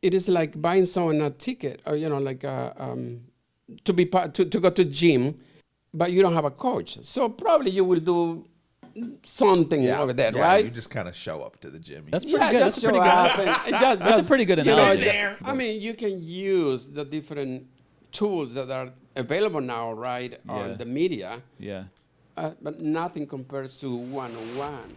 it is like buying someone a ticket, or like to be to go to gym, but you don't have a coach. So probably you will do something over there, right? You just kind of show up to the gym. That's pretty good. Just That's pretty show up good. and That's a pretty good analogy. I mean, you can use the different tools that are available now, right, on the media. Yeah. But nothing compares to one-on-one.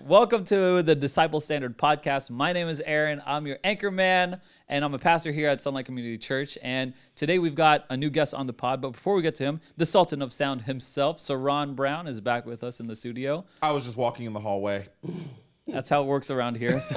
Welcome to the Disciple Standard Podcast. My name is Aaron. I'm your anchor man, and I'm a pastor here at Sunlight Community Church. And today we've got a new guest on the pod. But before we get to him, the Sultan of Sound himself, Saran Brown, is back with us in the studio. I was just walking in the hallway. That's how it works around here. So,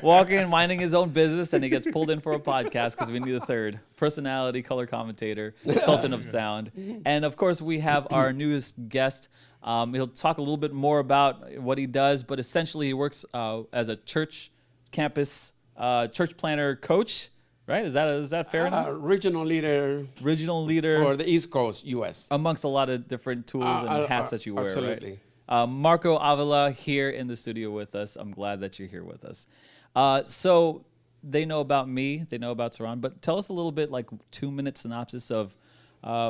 walking, minding his own business, and he gets pulled in for a podcast because we need a third personality, color commentator, Sultan of Sound. And of course, we have our newest guest. He'll talk a little bit more about what he does, but essentially he works as a church campus church planner coach. Right? Is that fair enough? Regional leader for the East Coast, U.S. Amongst a lot of different tools and hats that you wear, absolutely. Right? Marco Ávila here in the studio with us. I'm glad that you're here with us. So they know about me, they know about Saran, but tell us a little bit, like 2-minute synopsis of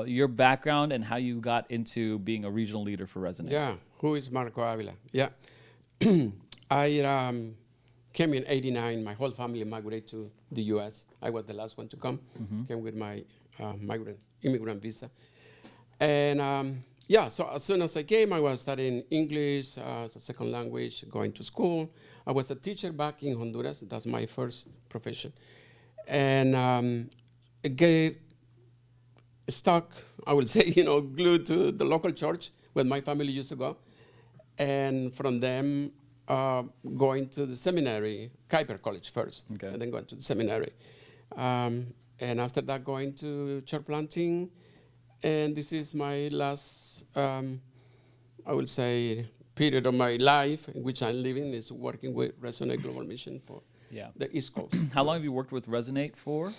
your background and how you got into being a regional leader for Resonate. Yeah, who is Marco Ávila? Yeah, I came in '89. My whole family migrated to the U.S. I was the last one to come. Came with my immigrant visa, and so as soon as I came, I was studying English as a second language, going to school. I was a teacher back in Honduras. That's my first profession, and get stuck, I would say, glued to the local church where my family used to go. And from them, going to the seminary, Kuiper College first, and then going to the seminary. And after that, going to church planting. And this is my last, I would say, period of my life in which I'm living, is working with Resonate Global Mission for the East Coast. How long have you worked with Resonate for?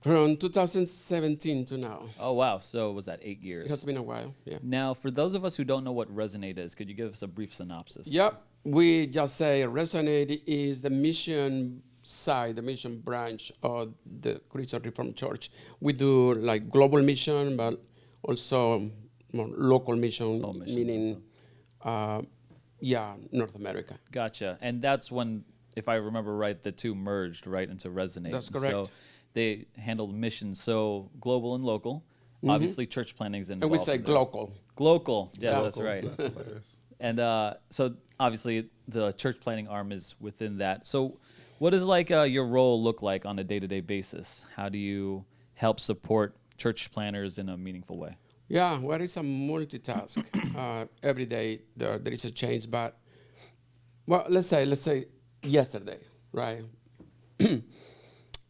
From 2017 to now. Oh, wow. So was that 8 years? It has been a while, yeah. Now, for those of us who don't know what Resonate is, could you give us a brief synopsis? Yep. We just say Resonate is the mission side, the mission branch of the Christian Reformed Church. We do like global mission, but also more local mission, meaning, North America. Gotcha. And that's when, if I remember right, the two merged right into Resonate. That's correct. So they handled missions, so global and local. Obviously, church planning is involved. And we say glocal. Glocal, yes, Glocal. that's right. That's hilarious. And so obviously the church planning arm is within that. So what does your role look like on a day-to-day basis? How do you help support church planners in a meaningful way? Yeah, well, it's a multitask. Every day there is a change, but let's say yesterday, right?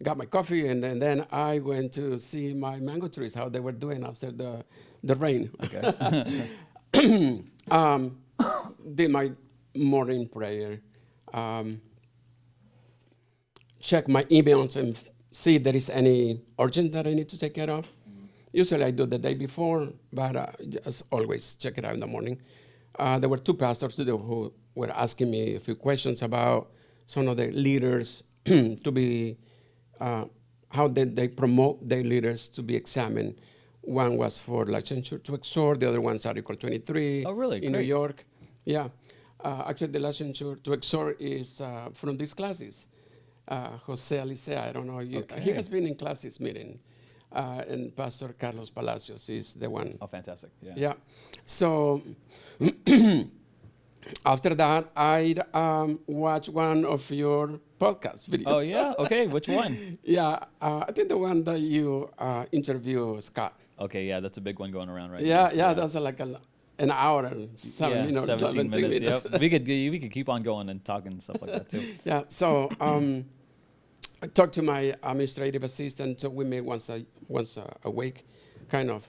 Got my coffee, and then I went to see my mango trees, how they were doing after the rain. Okay. Did my morning prayer. Check my emails and see if there is any urgent that I need to take care of. Usually I do the day before, but just always check it out in the morning. There were 2 pastors today who were asking me a few questions about some of the leaders to be, how did they promote their leaders to be examined. One was for licensure to exhort, the other one's Article 23 Oh, really? in Great. New York. Yeah. Actually, the licensure to exhort is from these classes. Jose Alicea, I don't know. He has been in classes meeting. And Pastor Carlos Palacios is the one. Oh, fantastic. Yeah. Yeah. So after that, I watched one of your podcast videos. Oh, yeah? Okay, which one? Yeah, I think the one that you interview Scott. Okay, yeah, that's a big one going around right Yeah, now. yeah, that's like an hour and 7 minutes. 17 minutes. Yep. We could keep on going and talking and stuff like that too. Yeah, so I talked to my administrative assistant. So we meet once a week, kind of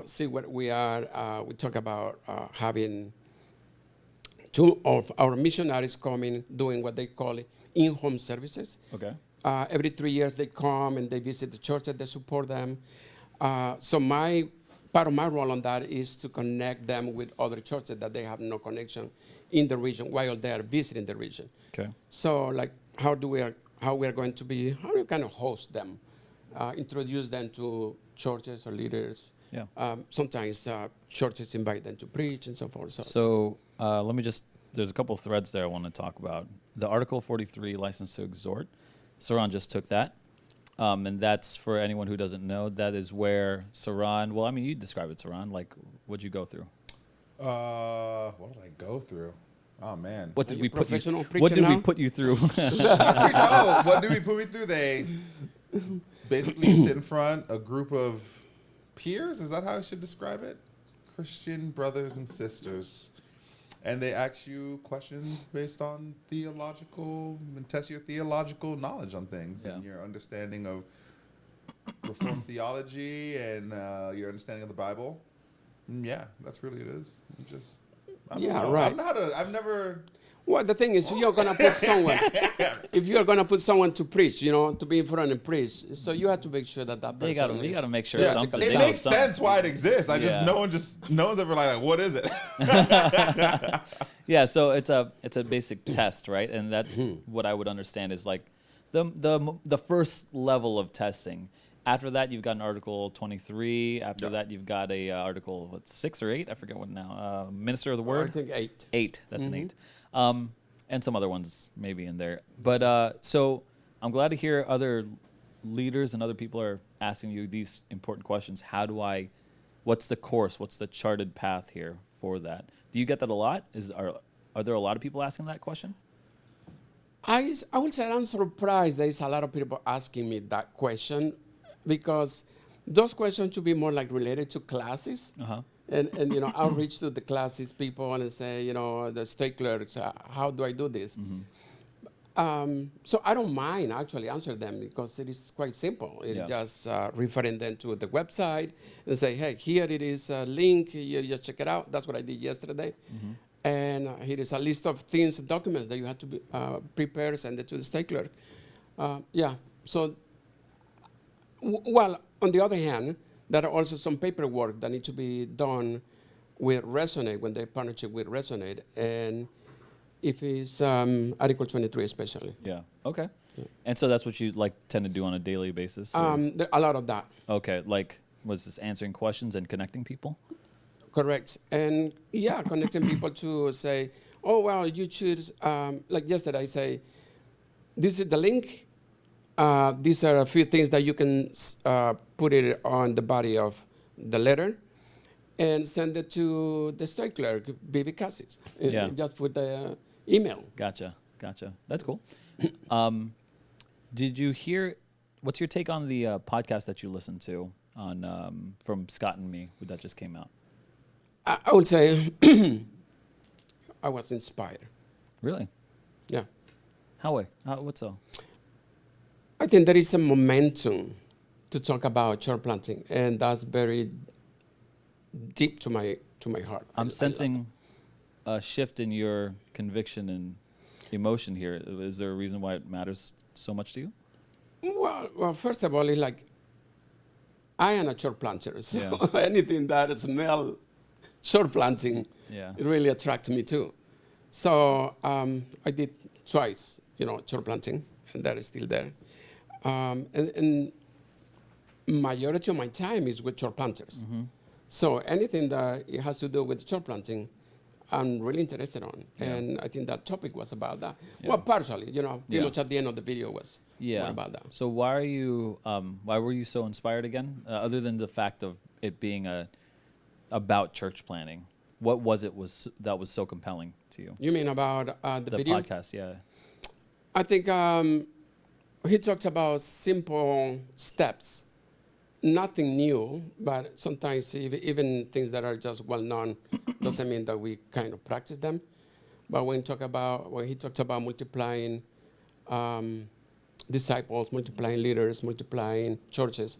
see where we are. We talk about having two of our missionaries coming, doing what they call in-home services. Okay. Every 3 years they come and they visit the church and they support them. So part of my role on that is to connect them with other churches that they have no connection in the region while they are visiting the region. Okay. So like how we are going to be, how do we kind of host them, introduce them to churches or leaders. Yeah. Sometimes churches invite them to preach and so forth. So let me just, there's a couple of threads there I want to talk about. The Article 43, License to Exhort, Saran just took that. And that's, for anyone who doesn't know, that is where Saran, well, I mean, you describe it, Saran, like, what'd you go through? What did I go through? Oh, man. What did we put you through? professional What did preacher we now? put you through? Oh, what did we put me through? They basically sit in front a group of peers. Is that how I should describe it? Christian brothers and sisters. And they ask you questions based on theological, and test your theological knowledge on things and your understanding of Reformed theology and your understanding of the Bible. Yeah, that's really it is. I don't know. Right. I've never. Well, the thing is, you're gonna put someone. If you're gonna put someone to preach, to be in front and preach, so you have to make sure that person. You got to make sure Yeah, something. it they know makes something. sense why it exists. No one's ever like, what is it? Yeah, so it's a basic test, right? And that what I would understand is like the first level of testing. After that, you've got an Article 23. After that, you've got a Article 6 or 8. I forget what now. Minister of the Word. I think 8. 8. That's an 8. And some other ones maybe in there. But so I'm glad to hear other leaders and other people are asking you these important questions. What's the course? What's the charted path here for that? Do you get that a lot? Are there a lot of people asking that question? I would say I'm surprised there's a lot of people asking me that question, because those questions should be more like related to classes. Uh-huh. And outreach to the classes people and say, the state clerks, how do I do this? So I don't mind actually answer them, because it is quite simple. It's just referring them to the website and say, hey, here it is a link, you just check it out. That's what I did yesterday. And here is a list of things and documents that you have to prepare, send it to the state clerk. So, well, on the other hand, there are also some paperwork that need to be done with Resonate, when they partnership with Resonate, and if it's Article 23 especially. Yeah. Okay. Yeah. And so that's what you tend to do on a daily basis? A lot of that. Okay. Was this answering questions and connecting people? Correct. And connecting people to say, oh, well, you choose, like yesterday I say, this is the link. These are a few things that you can put it on the body of the letter and send it to the state clerk, BB Cassis. Just put the email. Gotcha. That's cool. Did you hear, what's your take on the podcast that you listened to on from Scott and me that just came out? I would say I was inspired. Really? Yeah. How? What so? I think there is a momentum to talk about church planting, and that's very deep to my heart. I'm sensing a shift in your conviction and emotion here. Is there a reason why it matters so much to you? Well, first of all, it's like I am a church planter, so anything that smells church planting, it really attracts me too. So I did twice, church planting, and that is still there. And majority of my time is with church planters. So anything that it has to do with church planting, I'm really interested on. And I think that topic was about that. Well, partially, pretty much at the end of the video was more about that. So why were you so inspired again? Other than the fact of it being about church planting, what was it that was so compelling to you? You mean about the video? Podcast, yeah. I think he talks about simple steps, nothing new, but sometimes even things that are just well known doesn't mean that we kind of practice them. But when he talks about multiplying disciples, multiplying leaders, multiplying churches,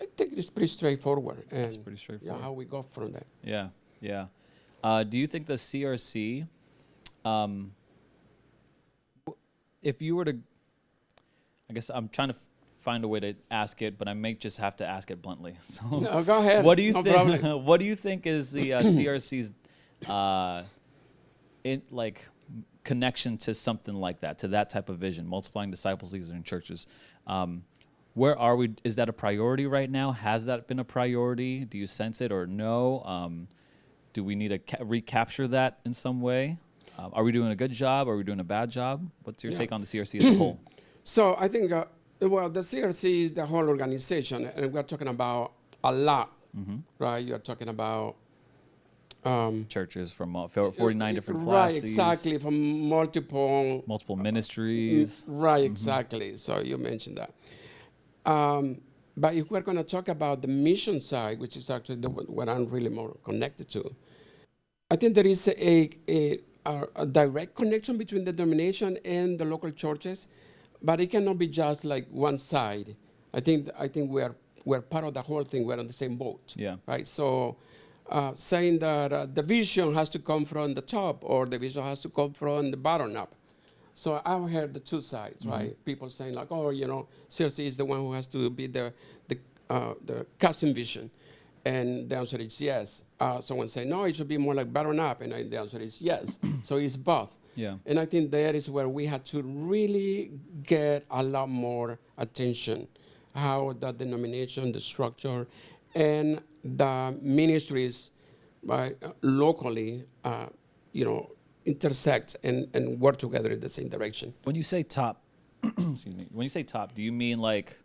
I think it's pretty straightforward. And It's pretty straightforward. Yeah, how we go from there. Yeah, yeah. Do you think the CRC, if you were to, I guess I'm trying to find a way to ask it, but I may just have to ask it bluntly. So, No, go ahead. what do you No think? problem. What do you think is the CRC's, connection to something like that, to that type of vision, multiplying disciples, leaders, and churches? Where are we? Is that a priority right now? Has that been a priority? Do you sense it or no? Do we need to recapture that in some way? Are we doing a good job? Are we doing a bad job? What's your take on the CRC as a whole? So I think, well, the CRC is the whole organization, and we're talking about a lot, right? You're talking about Churches from 49 different right, classes. exactly, from multiple Ministries. Right, exactly. So you mentioned that. But if we're going to talk about the mission side, which is actually what I'm really more connected to, I think there is a direct connection between the denomination and the local churches, but it cannot be just like one side. I think we're part of the whole thing. We're on the same boat. Yeah. Right. So saying that the vision has to come from the top or the vision has to come from the bottom up. So I've heard the two sides, right? People saying like, oh, CRC is the one who has to be the custom vision. And the answer is yes. Someone say, no, it should be more like bottom up. And the answer is yes. So it's both. Yeah. And I think that is where we had to really get a lot more attention, how the denomination, the structure, and the ministries, right, locally, intersect and work together in the same direction. When you say top, excuse me. When you say top, do you mean like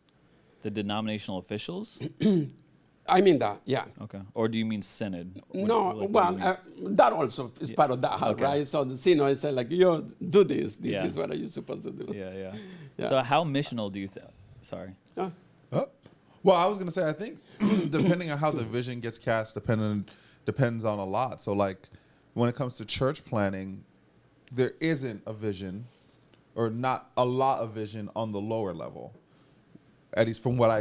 the denominational officials? I mean that, yeah. Okay. Or do you mean synod? No, what do you mean? that also is part of that, Okay. right? So the Synod said like, do this. This Yeah. is what are you supposed to do. Yeah. Yeah. So how missional do you think? Sorry. Oh. Well, I was going to say, I think depending on how the vision gets cast, depends on a lot. So like when it comes to church planning, there isn't a vision or not a lot of vision on the lower level. At least from what I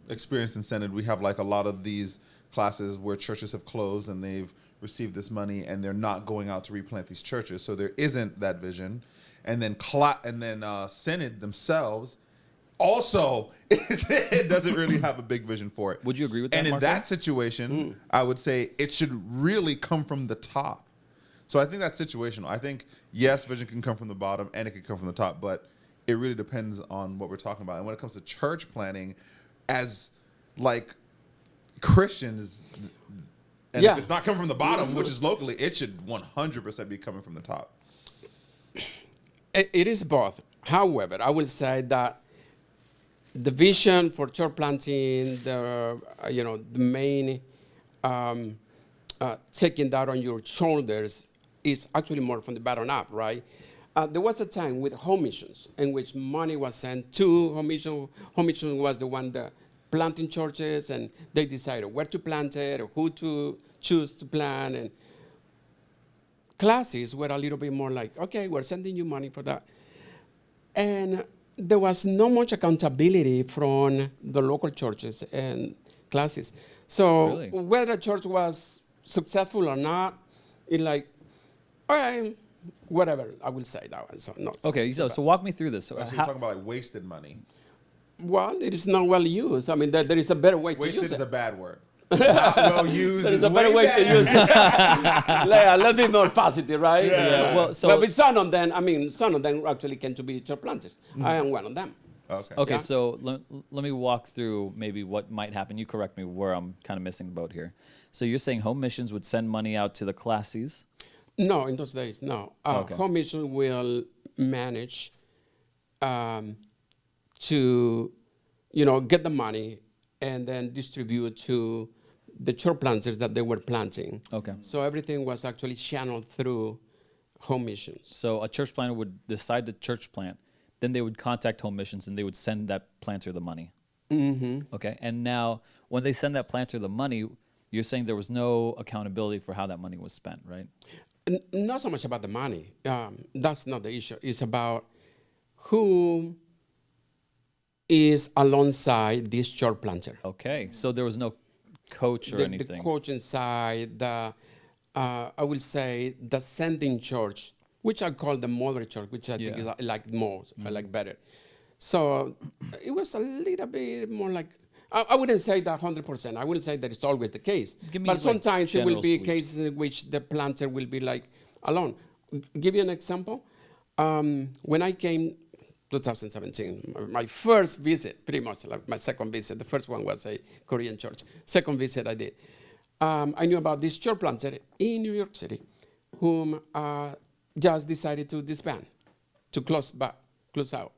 experienced in Synod, we have like a lot of these classes where churches have closed and they've received this money and they're not going out to replant these churches. So there isn't that vision. And then Synod themselves also it doesn't really have a big vision for it. Would you agree with that, And in Marco? that situation, I would say it should really come from the top. So I think that's situational. I think, yes, vision can come from the bottom and it can come from the top, but it really depends on what we're talking about. And when it comes to church planning, as like Christians, and if it's not coming from the bottom, which is locally, it should 100% be coming from the top. It is both. However, I will say that the vision for church planting, the main taking that on your shoulders is actually more from the bottom up, right? There was a time with home missions in which money was sent to home mission. Home mission was the one that planting churches, and they decided where to plant it or who to choose to plant. And classes were a little bit more like, okay, we're sending you money for that. And there was not much accountability from the local churches and classes. So Really? whether a church was successful or not, it's like, all right, whatever, I will say that one. So no. Okay, so walk me through this. So So you're talking about like wasted money. Well, it is not well used. I mean, there is a better way to Wasted use is it. a bad word. Not well used There is is a better way to use it. Let's be more positive, right? Yeah, well, so- but with some of them actually came to be church planters. I am one of them. Okay, Yeah. so let me walk through maybe what might happen. You correct me where I'm kind of missing the boat here. So you're saying home missions would send money out to the classes? No, in those days, no. Okay. Home mission will manage to, get the money and then distribute to the church planters that they were planting. Okay. So everything was actually channeled through home missions. So a church planter would decide to church plant, then they would contact home missions and they would send that planter the money. Mm-hmm. Okay, and now when they send that planter the money, you're saying there was no accountability for how that money was spent, right? Not so much about the money. That's not the issue. It's about who is alongside this church planter. Okay, so there was no coach or The anything. coach inside, I will say the sending church, which I call the mother church, which I think is I like most, I like better. So it was a little bit more like, I wouldn't say that 100%. I wouldn't say that it's always the case. Give me, But like, sometimes it will general be sweeps. cases in which the planter will be like alone. Give you an example. When I came 2017, my first visit, pretty much like my second visit, the first one was a Korean church. Second visit I did. I knew about this church planter in New York City, whom just decided to disband, to close out.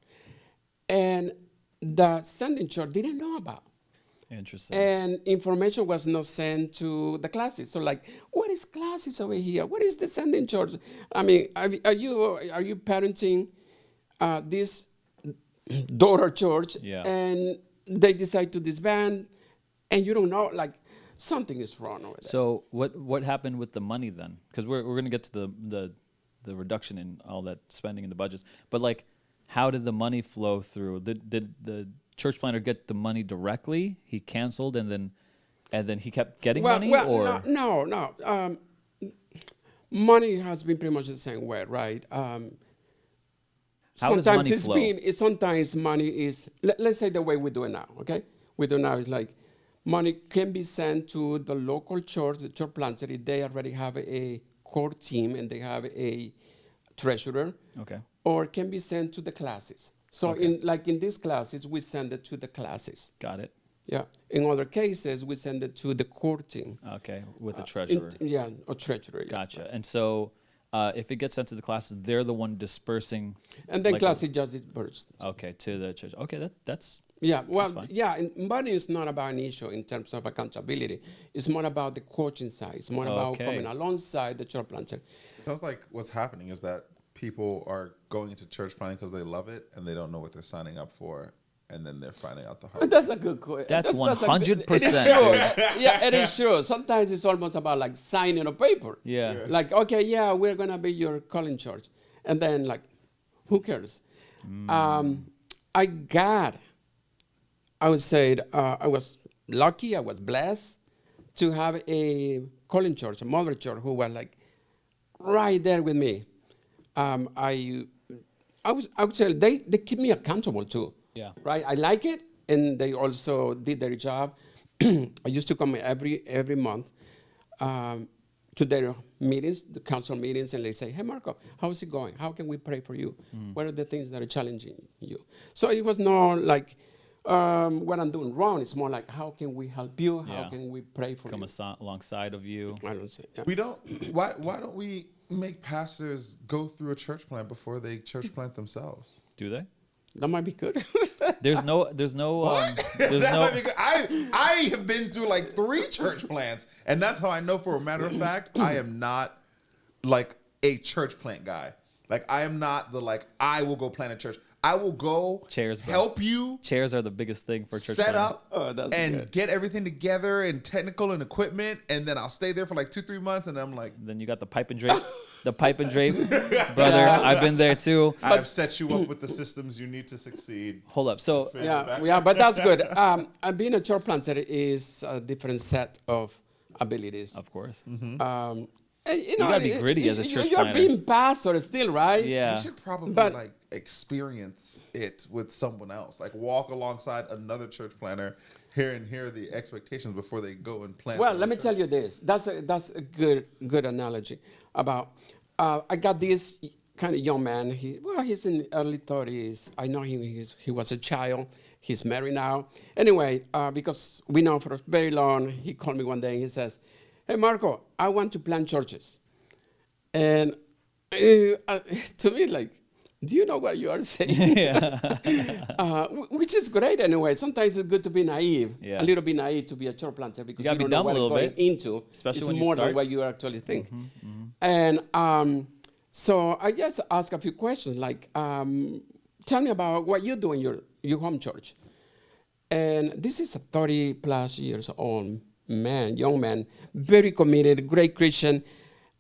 And the sending church didn't know about. Interesting. And information was not sent to the classes. So like, what is classes over here? What is the sending church? I mean, are you parenting this daughter church and they decide to disband and you don't know, like something is wrong over there. So what happened with the money then? Because we're going to get to the reduction in all that spending in the budgets. But like, how did the money flow through? Did the church planter get the money directly? He canceled and then he kept getting money, or no. Money has been pretty much the same way, right? How does money flow? Sometimes money is, let's say the way we do it now, okay? We do now is like, money can be sent to the local church, the church planter, if they already have a core team and they have a treasurer. Okay. Or can be sent to the classes. So in these classes, we send it to the classes. Got it. Yeah. In other cases, we send it to the core team. Okay, with the treasurer. Or treasurer. Gotcha. Yeah. And so if it gets sent to the classes, they're the one dispersing. And then classes just dispersed. Okay, to the church. Okay, that's. Yeah, well, fine. and money is not about an issue in terms of accountability. It's more about the coaching side. It's more about coming alongside the church planter. Sounds like what's happening is that people are going into church planting because they love it and they don't know what they're signing up for, and then they're finding out the hard. That's a good question. That's 100%. Yeah, it is true. Sometimes it's almost about like signing a paper. Yeah. Like, okay, we're gonna be your calling church, and then like, who cares? I would say I was lucky. I was blessed to have a calling church, a mother church, who was like right there with me. I would say they keep me accountable too. Yeah. Right. I like it, and they also did their job. I used to come every month to their meetings, the council meetings, and they say, "Hey, Marco, how is it going? How can we pray for you? What are the things that are challenging you?" So it was not like what I'm doing wrong. It's more like, how can we help you? How can we pray for you? Come alongside of you. I don't say. Yeah. We don't. Why don't we make pastors go through a church plant before they church plant themselves? Do they? That might be good. There's no. I have been through like 3 church plants, and that's how I know for a matter of fact I am not like a church plant guy. Like I am not the like I will go plant a church. I will go Chairs, bro. help you. Chairs are the biggest thing for church set planting. up and get everything together and technical and equipment, and then I'll stay there for like 2-3 months, and I'm like, Then you got the pipe and drape. The pipe and drape, brother. I've been there too. I have set you up with the systems you need to succeed. Hold up. So but that's good. Being a church planter is a different set of abilities. of course. And, You gotta be gritty as a church You're planter. being pastor still, right? Yeah. You should probably But- experience it with someone else. Like walk alongside another church planter, hear the expectations before they go and plant. Well, let me tell you this. That's a good analogy about. I got this kind of young man. He's in the early 30s. I know him. He was a child. He's married now. Anyway, because we know for very long, he called me one day and he says, "Hey, Marco, I want to plant churches." And to me, like, do you know what you are saying? Which is great anyway. Sometimes it's good to be naive, a little bit naive to be a church planter because you gotta don't be know dumb what a you're little going bit, into. especially it's when you more start. than what you actually think. And so I just ask a few questions like, tell me about what you do in your home church. And this is a 30 plus years old man, young man, very committed, great Christian.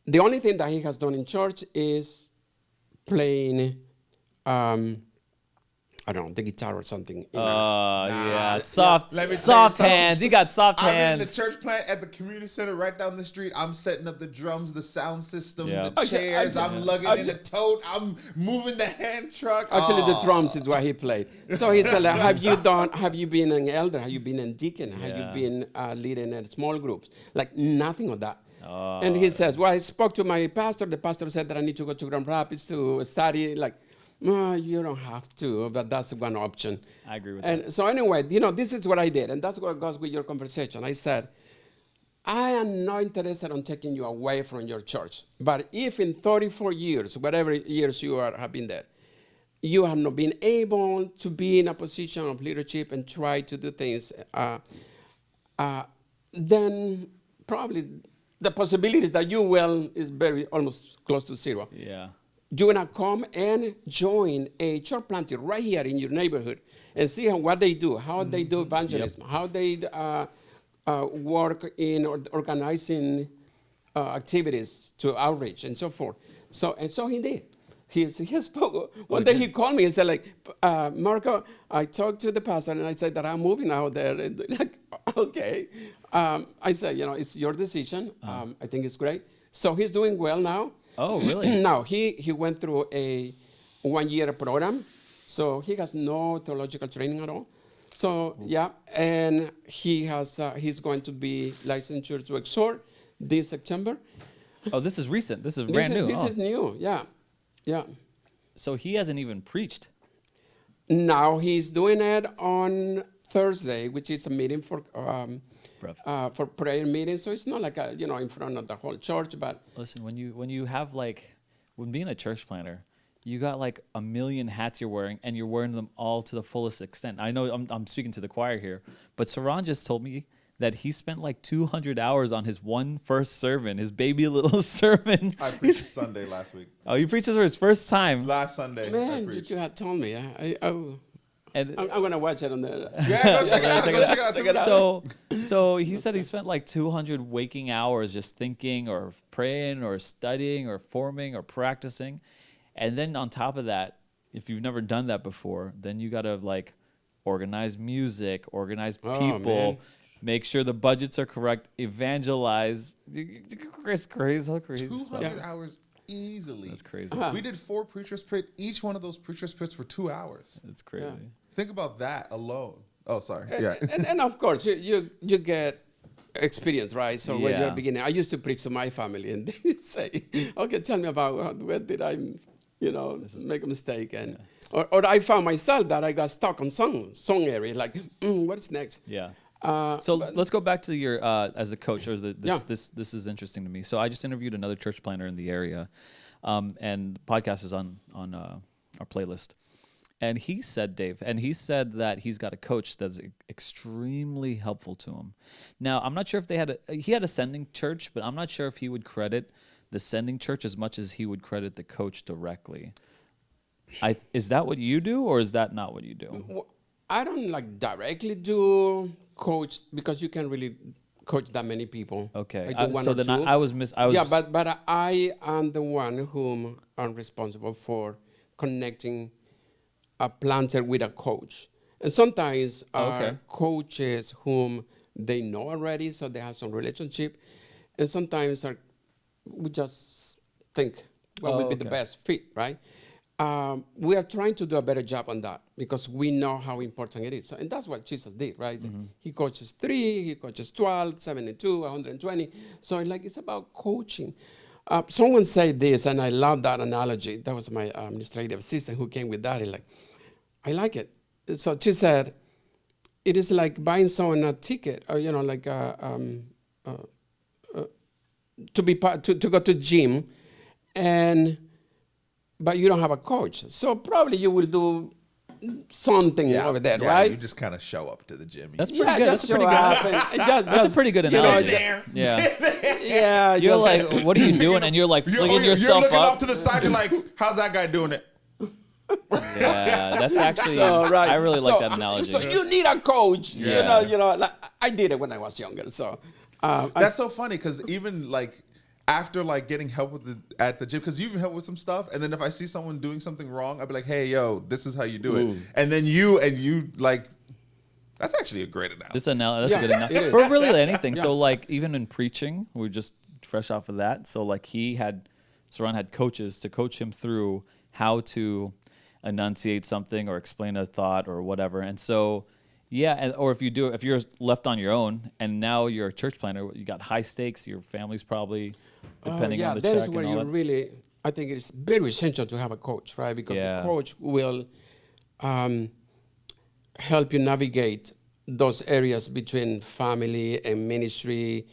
The only thing that he has done in church is playing I don't know, the guitar or something. Yeah, soft, let me tell you soft something. hands. You got soft I'm in the hands. church plant at the community center right down the street. I'm setting up the drums, the sound system, Yeah. the chairs. I'm lugging in the tote. I'm moving the hand truck. Actually, the drums is what he played. So he said, like, have you been an elder? Have you been a deacon? Have you Yeah. been leading in small groups? Like, nothing of that. And he says, well, I spoke to my pastor. The pastor said that I need to go to Grand Rapids to study. Like, no, you don't have to, but that's one option. I agree with that. And so anyway, this is what I did. And that's what goes with your conversation. I said, I am not interested in taking you away from your church. But if in 34 years, whatever years you have been there, you have not been able to be in a position of leadership and try to do things, then probably the possibilities that you will is very almost close to zero. Yeah. You wanna come and join a church planting right here in your neighborhood and see what they do, how they do evangelism, how they work in organizing activities to outreach and so forth. So he did. He spoke. One day he called me and said, like, Marco, I talked to the pastor and I said that I'm moving out there. And like, okay. I said, it's your decision. I think it's great. So he's doing well now. Oh, really? Now, he went through a 1-year program. So he has no theological training at all. So, yeah, and he's going to be licensed to exhort this September. Oh, this is recent. This is brand new. This Oh. is new, yeah. So he hasn't even preached. Now he's doing it on Thursday, which is a meeting for prayer meeting. So it's not like in front of the whole church, but Listen, when you have when being a church planter, you got like a million hats you're wearing, and you're wearing them all to the fullest extent. I know I'm speaking to the choir here, but Saran just told me that he spent like 200 hours on his first sermon, his baby little sermon. I preached Sunday last week. Oh, you preached this for his first time. Last Sunday, I man, preached. you had told me. I'm And gonna watch it on the. Yeah, go check it out. Go check it out. so he said he spent like 200 waking hours just thinking or praying or studying or forming or practicing. And then on top of that, if you've never done that before, then you got to like organize music, organize people, man. make sure the budgets are correct, evangelize. It's crazy, so crazy. 200 hours easily. That's crazy. We did 4 preachers' pit. Each one of those preachers' pits were 2 hours. It's crazy. Yeah. Think about that alone. Oh, sorry. Yeah. And of course, you get experience, right? So when Yeah. you're beginning, I used to preach to my family, and they would say, "Okay, tell me about when did I, make a mistake?" And or I found myself that I got stuck on song area, like, what's next? Yeah. So Let's go back to your as a coach. Or Yeah. This is interesting to me. So I just interviewed another church planter in the area, and the podcast is on our playlist. And he said, Dave, that he's got a coach that's extremely helpful to him. Now, I'm not sure if he had a sending church, but I'm not sure if he would credit the sending church as much as he would credit the coach directly. Is that what you do, or is that not what you do? I don't directly do coach because you can't really coach that many people. Okay, I do one so or then two. I was. Yeah, but I am the one whom I'm responsible for connecting a planter with a coach. And sometimes are coaches whom they know already, so they have some relationship. And sometimes we just think what would be the best fit, right? We are trying to do a better job on that because we know how important it is. So, and that's what Jesus did, right? Mm-hmm. He coaches 3, he coaches 12, 72, 120. So it's about coaching. Someone said this, and I love that analogy. That was my administrative assistant who came with that. I like it. So she said, it is like buying someone a ticket, or to go to gym, but you don't have a coach. So probably you will do something over there, right? You just kind of show up to the gym. That's pretty good. That's pretty good. That's a pretty good analogy. Yeah. You're like, what are you doing? And you're like flinging yourself you're looking up. off to the side. You're like, how's that guy doing it? Yeah, that's actually. I really like that analogy. So you need a coach. Yeah. I did it when I was younger. So that's so funny because even after like getting help at the gym, because you've helped with some stuff, and then if I see someone doing something wrong, I'd be like, hey, yo, this is how you do it. And then you like, that's actually a great analogy. That's a good analogy for really anything. So like even in preaching, we're just fresh off of that. So like Saran had coaches to coach him through how to enunciate something or explain a thought or whatever. And so, or if you're left on your own and now you're a church planner, you got high stakes. Your family's probably depending on the check. That is where and all you that. really. I think it's very essential to have a coach, right? Because the coach will help you navigate those areas between family and ministry.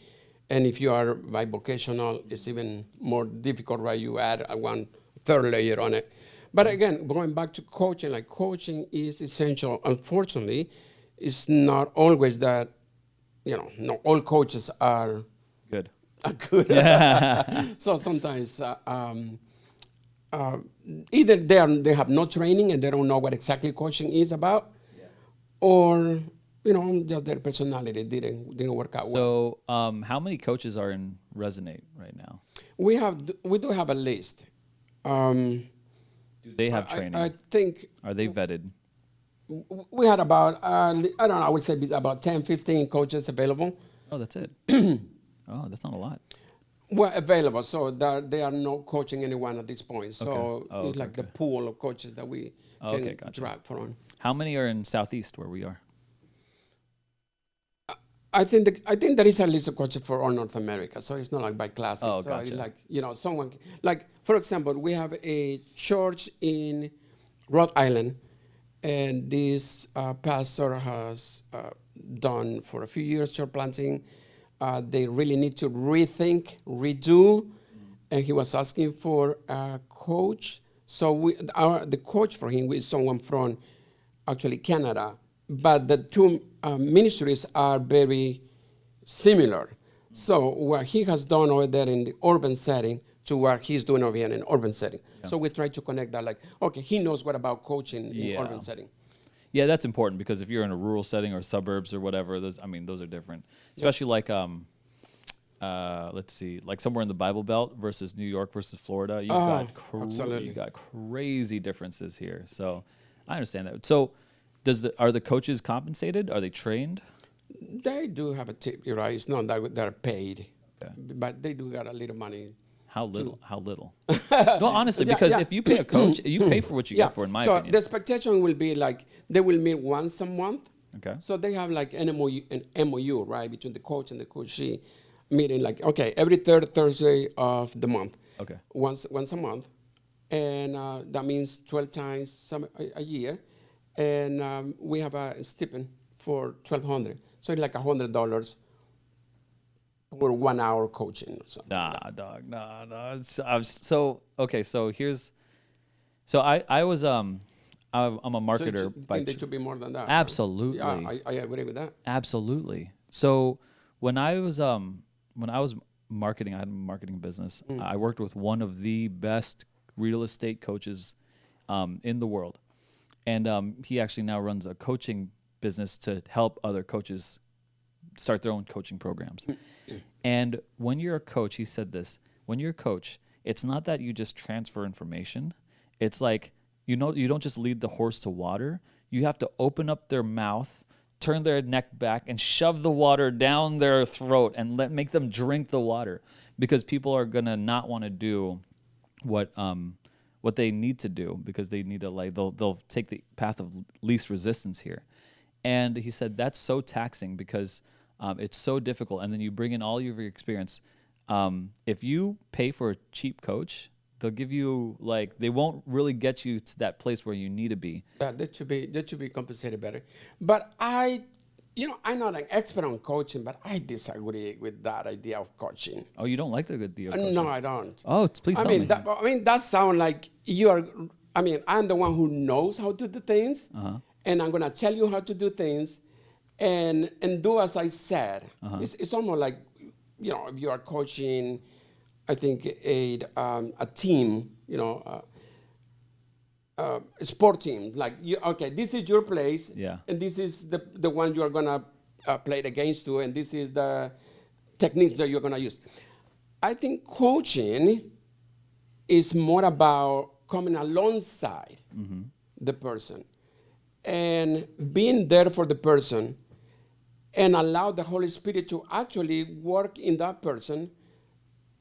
And if you are bivocational, it's even more difficult, right? You add one third layer on it. But again, going back to coaching, like coaching is essential. Unfortunately, it's not always that, not all coaches are Good. So sometimes either they have no training and they don't know what exactly coaching is about, or just their personality didn't work out well. So how many coaches are in Resonate right now? We do have a list. Do they have training? I think Are they vetted? we had about I would say about 10, 15 coaches available. Oh, that's it. Oh, that's not a lot. Well, available, so that they are not coaching anyone at this point. So Okay. Oh, it's like the pool of coaches that we can drag from. How many are in Southeast where we are? I think there is a list of coaches for all North America, so it's not like by classes. Oh, so gotcha. it's like someone like, for example, we have a church in Rhode Island, and this pastor has done for a few years church planting. They really need to rethink, redo, and he was asking for a coach. So the coach for him is someone from actually Canada, but the two ministries are very similar. So what he has done over there in the urban setting to what he's doing over here in an urban setting. Yeah. So we try to connect that, like, okay, he knows what about coaching in urban setting. Yeah, that's important because if you're in a rural setting or suburbs or whatever, those are different. Especially like, let's see, like somewhere in the Bible Belt versus New York versus Florida, you've got crazy differences here. So I understand that. So are the coaches compensated? Are they trained? They do have a tip, you're right. It's not that they're paid, but they do got a little money. How little? How little? No, honestly, because if you pay a coach, you pay for what you get for, in my opinion. So the expectation will be like they will meet once a month. Okay. So they have like an MOU, right, between the coach and the coachee, meeting like, okay, every third Thursday of the month. Okay. Once a month, and that means 12 times a year, and we have a stipend for $1,200. So it's like $100 for 1 hour coaching or something. Nah. So I was I'm a marketer. So think they should be more than that? Absolutely. Yeah, I agree with that. Absolutely. So when I was marketing, I had a marketing business. I worked with one of the best real estate coaches in the world, and he actually now runs a coaching business to help other coaches start their own coaching programs. And when you're a coach, he said this, when you're a coach, it's not that you just transfer information. It's like, you don't just lead the horse to water. You have to open up their mouth, turn their neck back, and shove the water down their throat and make them drink the water, because people are going to not want to do what they need to do, because they need to, like, they'll take the path of least resistance here. And he said that's so taxing because it's so difficult. And then you bring in all of your experience. If you pay for a cheap coach, they'll give you, like, they won't really get you to that place where you need to be. That should be compensated better. But I'm not an expert on coaching, but I disagree with that idea of coaching. Oh, you don't like the idea of coaching? No, I don't. Oh, please tell me. That sounds like you are. I'm the one who knows how to do things, and I'm gonna tell you how to do things, and do as I said. It's almost like, if you are coaching, I think a team, a sport team. Like, this is your place, and this is the one you are gonna play against you, and this is the techniques that you're gonna use. I think coaching is more about coming alongside the person and being there for the person and allow the Holy Spirit to actually work in that person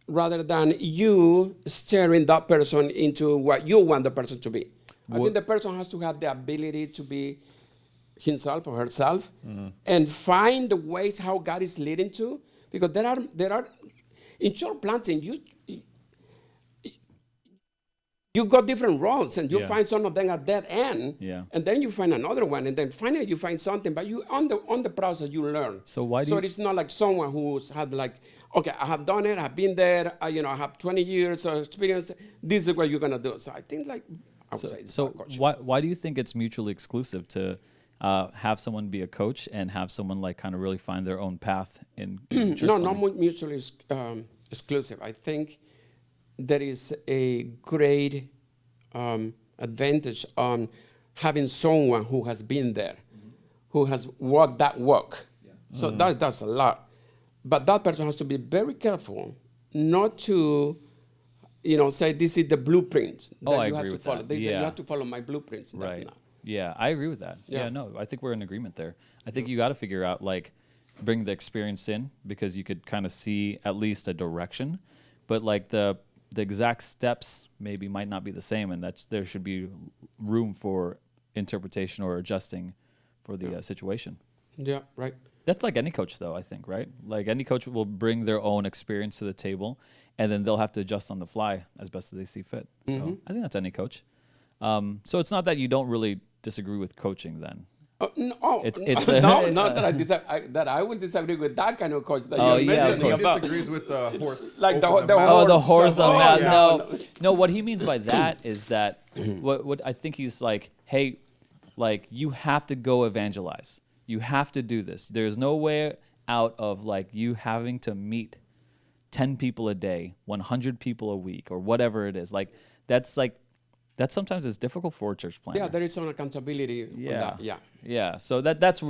rather than you steering that person into what you want the person to be. I think the person has to have the ability to be himself or herself and find the ways how God is leading to, because there are in church planting, you got different roles, and you find some of them at that end, and then you find another one, and then finally you find something. But you on the process you learn. So it's not like someone who's had like, okay, I have done it, I've been there, I have 20 years of experience. This is what you're gonna do. So I think like I would say it's about coaching. Why do you think it's mutually exclusive to have someone be a coach and have someone like kind of really find their own path in church No, planting? not mutually exclusive. I think there is a great advantage on having someone who has been there, who has walked that walk. So that's a lot. But that person has to be very careful not to, say this is the blueprint that I you agree have to with follow. that. They say you Yeah. have to follow my blueprints. That's Right. not. Yeah, I agree with that. Yeah. Yeah, no, I think we're in agreement there. I think you got to figure out like bring the experience in because you could kind of see at least a direction, but like the exact steps maybe might not be the same, and there should be room for interpretation or adjusting for the situation. Yeah, right. That's like any coach, though, I think, right? Like any coach will bring their own experience to the table, and then they'll have to adjust on the fly as best as they see fit. So I think that's any coach. So it's not that you don't really disagree with coaching then. It's not that I will disagree with that kind of coach that you're yeah, mentioning He about. disagrees with the horse. Like the open horse. mouth. the horse on that. yeah. No, what he means by that is that what I think he's like, hey, like you have to go evangelize. You have to do this. There's no way out of like you having to meet 10 people a day, 100 people a week, or whatever it is. That sometimes is difficult for a church planter. Yeah, there is some accountability on that. Yeah. Yeah. So that's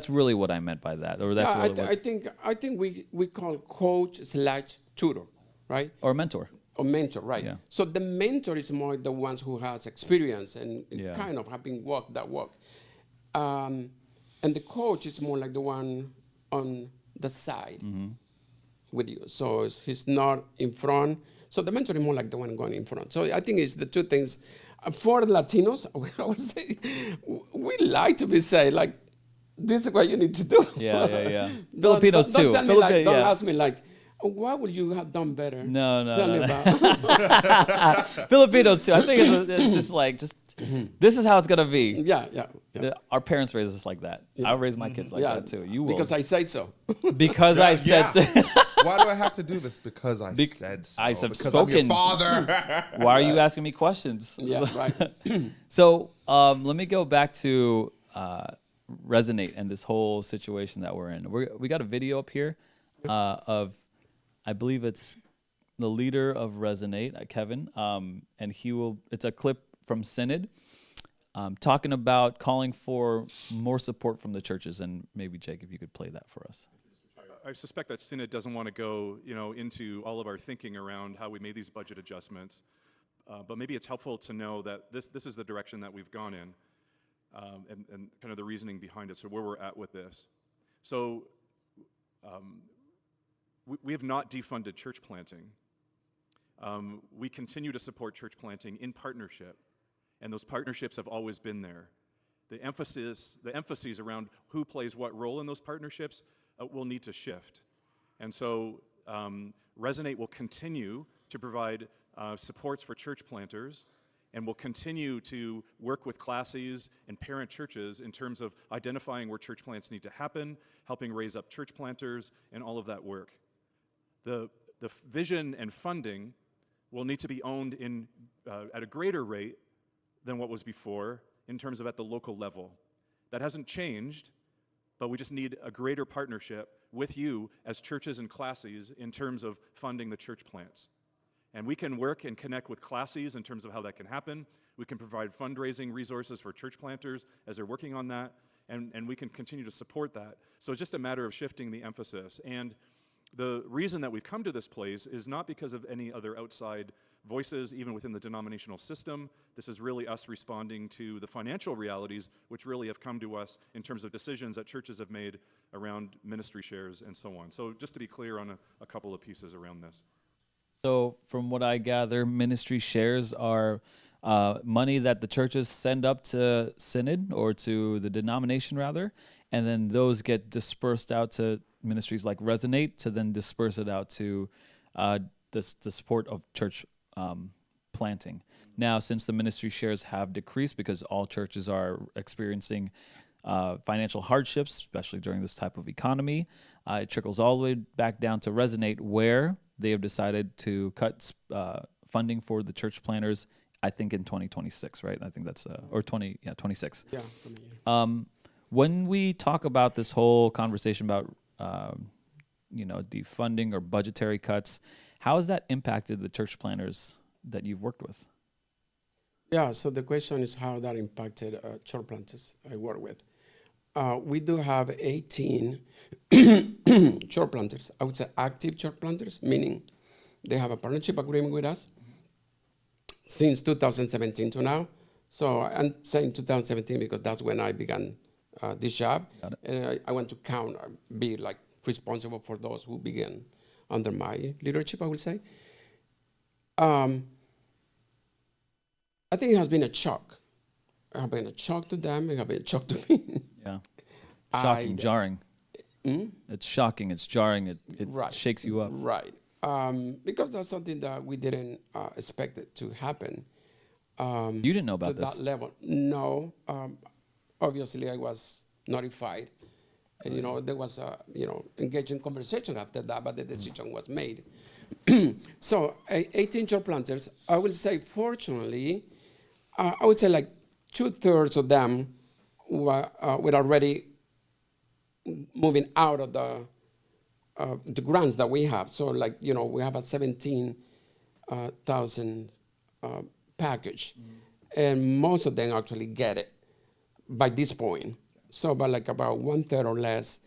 really what I meant by that. Or that's I think we call coach/tutor, right? or mentor. Or mentor, right? Yeah. So the mentor is more the ones who has experience and Yeah. kind of having walked that walk. And the coach is more like the one on the side with you. So he's not in front. So the mentor is more like the one going in front. So I think it's the two things. For Latinos, I would say we like to be said like, this is what you need to do. Yeah. Filipinos too. Don't tell me don't ask me like, what would you have done better? No. Tell me about. Filipinos too. I think it's just like this is how it's gonna be. Yeah. Our parents raised us like that. I raise my kids like that too. You will Because I say so. because I said so. Why do I have to do this? Because I said so. I have because spoken. I'm your father. Why are you asking me questions? Yeah, right. So let me go back to Resonate and this whole situation that we're in. We got a video up here of, I believe it's the leader of Resonate, Kevin, and it's a clip from Synod talking about calling for more support from the churches. And maybe, Jake, if you could play that for us. I suspect that Synod doesn't want to go, into all of our thinking around how we made these budget adjustments, but maybe it's helpful to know that this is the direction that we've gone in, and kind of the reasoning behind it, so where we're at with this. So we have not defunded church planting. We continue to support church planting in partnership, and those partnerships have always been there. The emphases around who plays what role in those partnerships will need to shift. And so Resonate will continue to provide supports for church planters, and will continue to work with classes and parent churches in terms of identifying where church plants need to happen, helping raise up church planters, and all of that work. The vision and funding will need to be owned at a greater rate than what was before in terms of at the local level. That hasn't changed, but we just need a greater partnership with you as churches and classes in terms of funding the church plants. And we can work and connect with classes in terms of how that can happen. We can provide fundraising resources for church planters as they're working on that, and we can continue to support that. So it's just a matter of shifting the emphasis. And The reason that we've come to this place is not because of any other outside voices, even within the denominational system. This is really us responding to the financial realities which really have come to us in terms of decisions that churches have made around ministry shares and so on. So just to be clear on a couple of pieces around this. So from what I gather, ministry shares are money that the churches send up to Synod or to the denomination rather, and then those get dispersed out to ministries like Resonate to then disperse it out to the support of church planting. Now, since the ministry shares have decreased because all churches are experiencing financial hardships, especially during this type of economy, it trickles all the way back down to Resonate, where they have decided to cut funding for the church planners, I think in 2026, right? I think that's, 26. Yeah. When we talk about this whole conversation about, defunding or budgetary cuts, how has that impacted the church planners that you've worked with? Yeah, so the question is how that impacted church planters I work with. We do have 18 church planters. I would say active church planters, meaning they have a partnership agreement with us since 2017 to now. So I'm saying 2017 because that's when I began this job. And I want to count, be like responsible for those who began under my leadership, I would say. I think it has been a shock. It has been a shock to them. It has been a shock to me. Yeah. Shocking, jarring. It's shocking, it's jarring, it Right. shakes you up. Right. Because that's something that we didn't expect it to happen. You didn't know To about this? that level. No. Obviously, I was notified. And, there was a, engaging conversation after that, but the decision was made. So 18 church planters, I will say, fortunately, I would say like 2/3 of them were already moving out of the grants that we have. So like, we have a 17,000 package, and most of them actually get it by this point. So, but like about 1/3 or less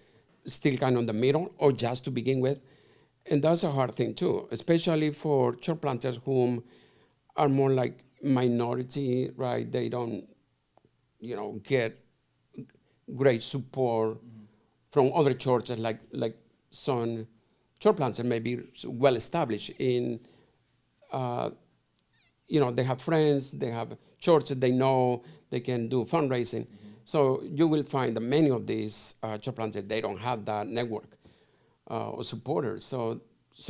still kind of in the middle or just to begin with. And that's a hard thing too, especially for church planters whom are more like minority, right? They don't, get great support from other churches, like some church planters may be well established in, they have friends, they have churches, they know they can do fundraising. So you will find that many of these church planters, they don't have that network or supporters. So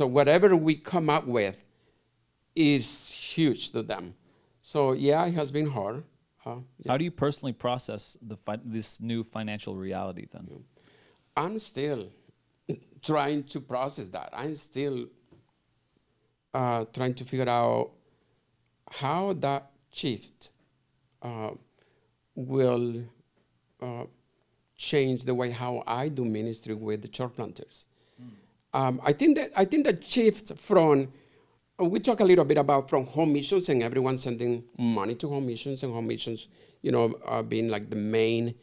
whatever we come up with is huge to them. So yeah, it has been hard. Yeah. How do you personally process this new financial reality then? I'm still trying to process that. I'm still trying to figure out how that shift will change the way how I do ministry with the church planters. I think that shift from, we talk a little bit about from home missions and everyone sending money to home missions and home missions, being like the main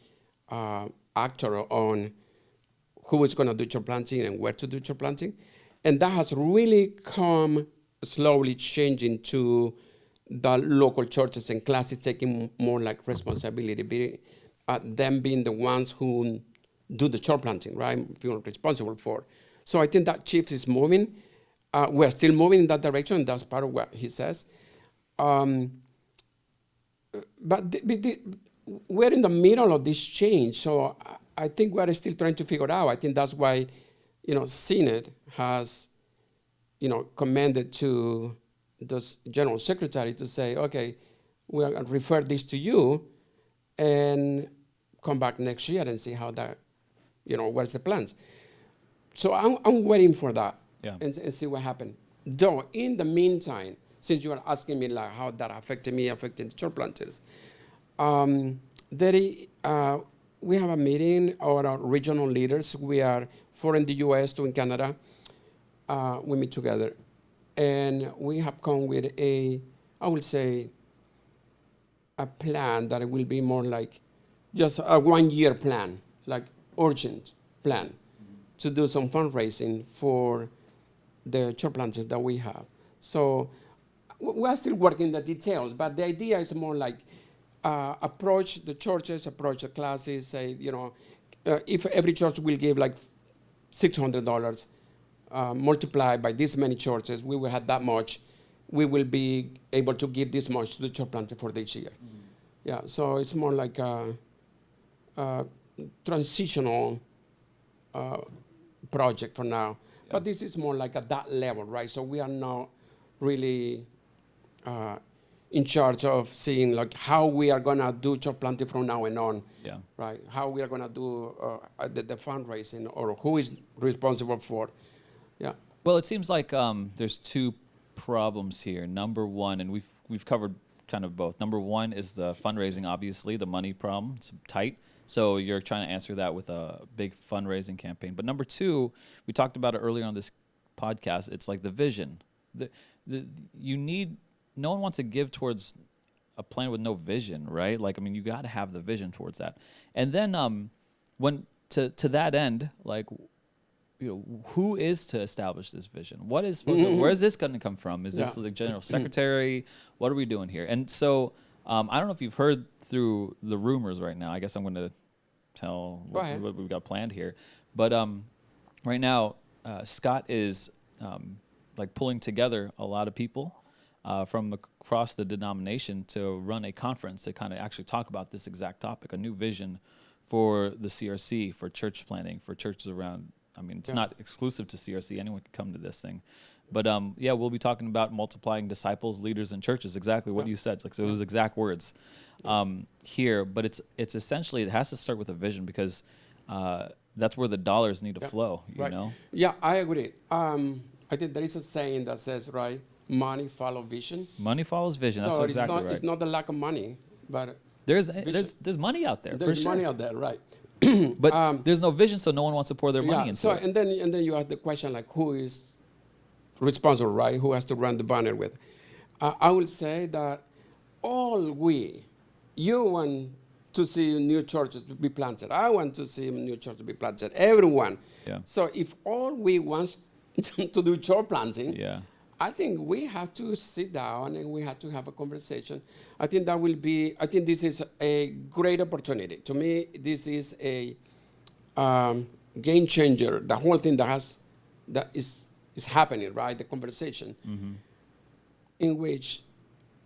actor on who is going to do church planting and where to do church planting. And that has really come slowly changing to the local churches and classes taking more like responsibility, them being the ones who do the church planting, right? Feeling responsible for. So I think that shift is moving. We're still moving in that direction. That's part of what he says. But we're in the middle of this change. So I think we're still trying to figure it out. I think that's why, Synod has, commanded to the general secretary to say, okay, we'll refer this to you and come back next year and see how that, what's the plans. So I'm waiting for that and see what happens. Though, in the meantime, since you are asking me like how that affected the church planters, we have a meeting of our regional leaders. We are 4 in the U.S., 2 in Canada. We meet together. And we have come with a plan that will be more like just a 1-year plan, like urgent plan. to do some fundraising for the church planters that we have. So we are still working the details, but the idea is more like approach the churches, approach the classes, say, if every church will give like $600, multiplied by this many churches, we will have that much. We will be able to give this much to the church planter for this year. Mm-hmm. Yeah, so it's more like a transitional project for now. Yeah. But this is more like at that level, right? So we are not really in charge of seeing like how we are gonna do church planting from now and on. Yeah. Right? How we are gonna do the fundraising, or who is responsible for. Yeah. Well, it seems like there's two problems here. Number one, and we've covered kind of both. Number one is the fundraising, obviously, the money problem. It's tight. So you're trying to answer that with a big fundraising campaign. But number two, we talked about it earlier on this podcast. It's like the vision. No one wants to give towards a plan with no vision, right? Like, I mean, you got to have the vision towards that. And then when to that end, like, who is to establish this vision? What is supposed to, where is this going to come from? Is this the general secretary? What are we doing here? And so I don't know if you've heard through the rumors right now. I guess I'm going to tell what we've got planned here. But right now, Scott is like pulling together a lot of people from across the denomination to run a conference to kind of actually talk about this exact topic, a new vision for the CRC, for church planting, for churches around. I mean, it's not exclusive to CRC. Anyone can come to this thing. But we'll be talking about multiplying disciples, leaders, and churches. Exactly what you said. Like, so those exact words here. But it's essentially, it has to start with a vision, because that's where the dollars need to flow. You know. Yeah, I agree. I think there is a saying that says, right, money follows vision. Money follows vision. That's exactly right. It's not the lack of money, but there's money out there. There's money out there, right? But there's no vision, so no one wants to pour their money into it. And then you ask the question, like, who is responsible, right? Who has to run the banner with? I will say that you want to see new churches be planted. I want to see new churches be planted. Everyone. Yeah. So if all we want to do church planting, I think we have to sit down and we have to have a conversation. I think this is a great opportunity. To me, this is a game changer. The whole thing that is happening, right? The conversation in which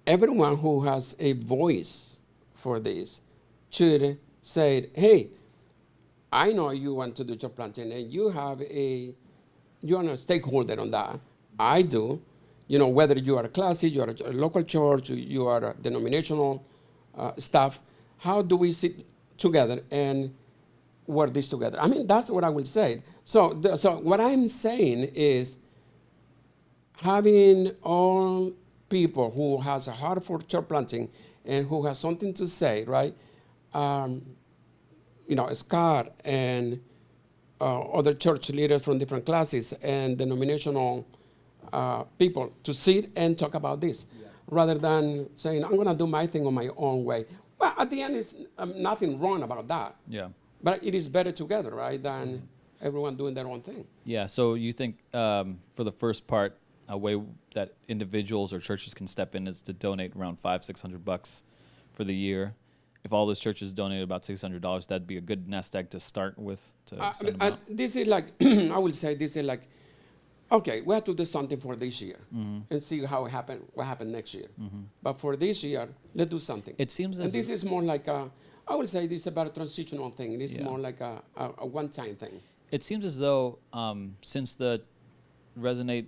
everyone who has a voice for this should say, hey, I know you want to do church planting and you're a stakeholder on that. I do. Whether you are a classy, you are a local church, you are a denominational staff, how do we sit together and work this together? I mean, that's what I will say. So what I'm saying is having all people who has a heart for church planting and who has something to say, right? Scott and other church leaders from different classes and denominational people to sit and talk about this, rather than saying, I'm going to do my thing on my own way. Well, at the end, it's nothing wrong about that. Yeah. But it is better together, right, than everyone doing their own thing. Yeah, so you think for the first part, a way that individuals or churches can step in is to donate around $500-600 for the year. If all those churches donated about $600, that'd be a good nest egg to start with. This is like, I will say, this is like, okay, we have to do something for this year and see what happened next year. But for this year, let's do something. It seems and this is more like I would say this is about a transitional thing. This is more like a one-time thing. It seems as though since the Resonate,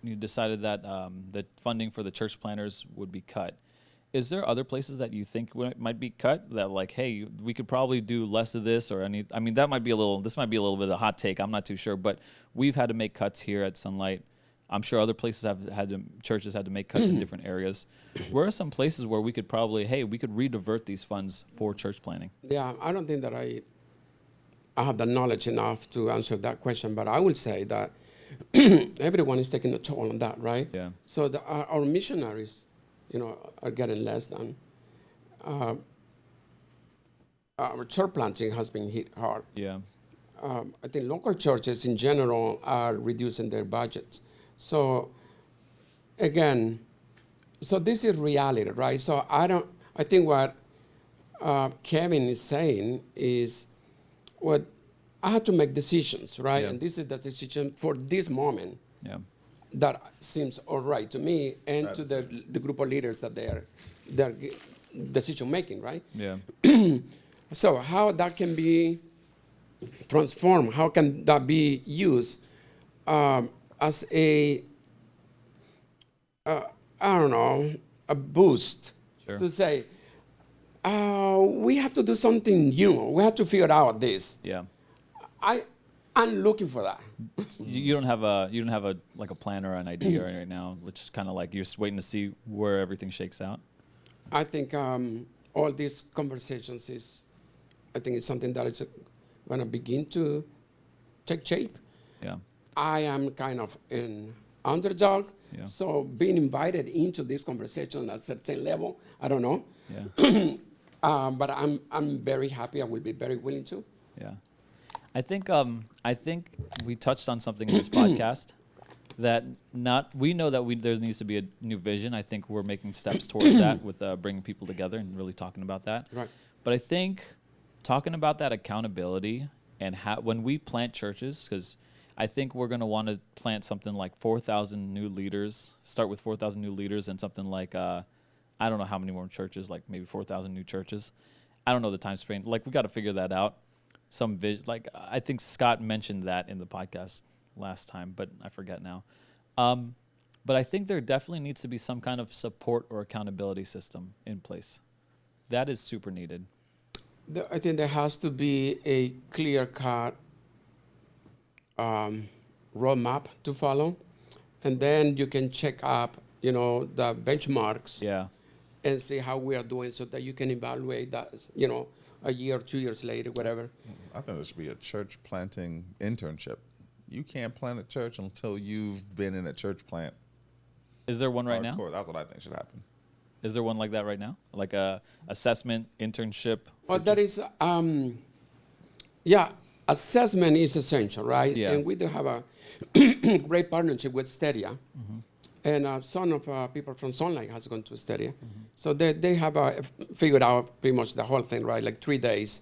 you decided that the funding for the church planners would be cut. Is there other places that you think might be cut that, like, hey, we could probably do less of this or any? I mean, this might be a little bit of a hot take. I'm not too sure, but we've had to make cuts here at Sunlight. I'm sure other places churches had to make cuts in different areas. Where are some places where we could probably, we could redivert these funds for church planting? Yeah, I don't think that I have the knowledge enough to answer that question, but I will say that everyone is taking a toll on that, right? Yeah. So our missionaries, are getting less than. Our church planting has been hit hard. Yeah. I think local churches in general are reducing their budgets. So again, so this is reality, right? So I think what Kevin is saying is what I have to make decisions, right? Yeah. And this is the decision for this moment Yeah. that seems all right to me and That to is the group of leaders that they're decision making, right? Yeah. So how that can be transformed, how can that be used as a, I don't know, a boost Sure. to say, we have to do something new. We have to figure out this. Yeah. I'm looking for that. You don't have a like a plan or an idea right now. It's just kind of like you're just waiting to see where everything shakes out. I think all these conversations I think it's something that is going to begin to take shape. Yeah. I am kind of an underdog, Yeah. so being invited into this conversation at a certain level, I don't know. Yeah. But I'm very happy. I will be very willing to. Yeah. I think we touched on something in this podcast that we know that there needs to be a new vision. I think we're making steps towards that with bringing people together and really talking about that. Right. But I think talking about that accountability and when we plant churches, because I think we're going to want to plant something like 4,000 new leaders, start with 4,000 new leaders and something like, I don't know how many more churches, like maybe 4,000 new churches. I don't know the time span. Like, we got to figure that out. Some vision, like I think Scott mentioned that in the podcast last time, but I forget now. But I think there definitely needs to be some kind of support or accountability system in place. That is super needed. I think there has to be a clear-cut roadmap to follow, and then you can check up, the benchmarks Yeah. and see how we are doing, so that you can evaluate that, a year, 2 years later, whatever. I think there should be a church planting internship. You can't plant a church until you've been in a church plant. Is there one right now? Hardcore. That's what I think should happen. Is there one like that right now? Like a assessment internship? Well, that is, assessment is essential, right? Yeah. And we do have a great partnership with Stadia. And some of people from Sunlight has gone to Stadia. So they have figured out pretty much the whole thing, right? Like 3 days.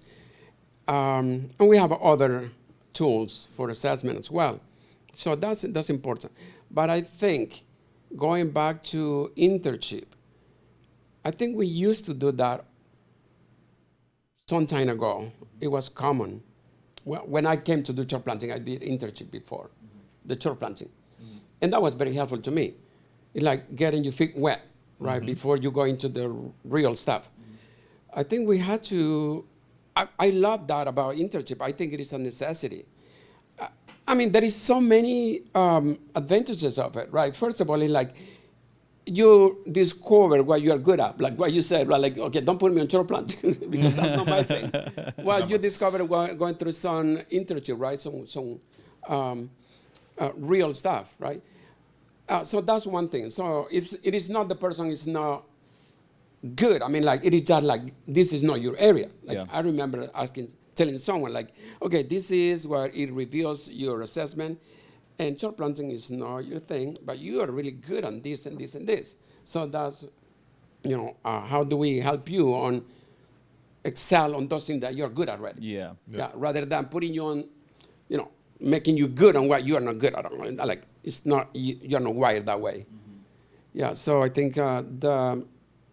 And we have other tools for assessment as well. So that's important. But I think going back to internship, I think we used to do that some time ago. It was common. Well, when I came to do church planting, I did internship before the church planting. And that was very helpful to me. It's like getting your feet wet, right, before you go into the real stuff. I think we had to, I love that about internship. I think it is a necessity. I mean, there is so many advantages of it, right? First of all, it's like you discover what you are good at, like what you said, right? Like, okay, don't put me on church planting because that's not my thing. Well, you discover going through some internship, right? Some real stuff, right? So that's one thing. So it is not the person is not good. I mean, like, it is just like, this is not your area. Like, Yeah. I remember telling someone, like, okay, this is where it reveals your assessment, and church planting is not your thing, but you are really good on this and this and this. So that's, how do we help you on excel on those things that you're good at already? Yeah. Yeah, rather than putting you on, making you good on what you are not good at. Like, it's not, you're not wired that way. Yeah, so I think the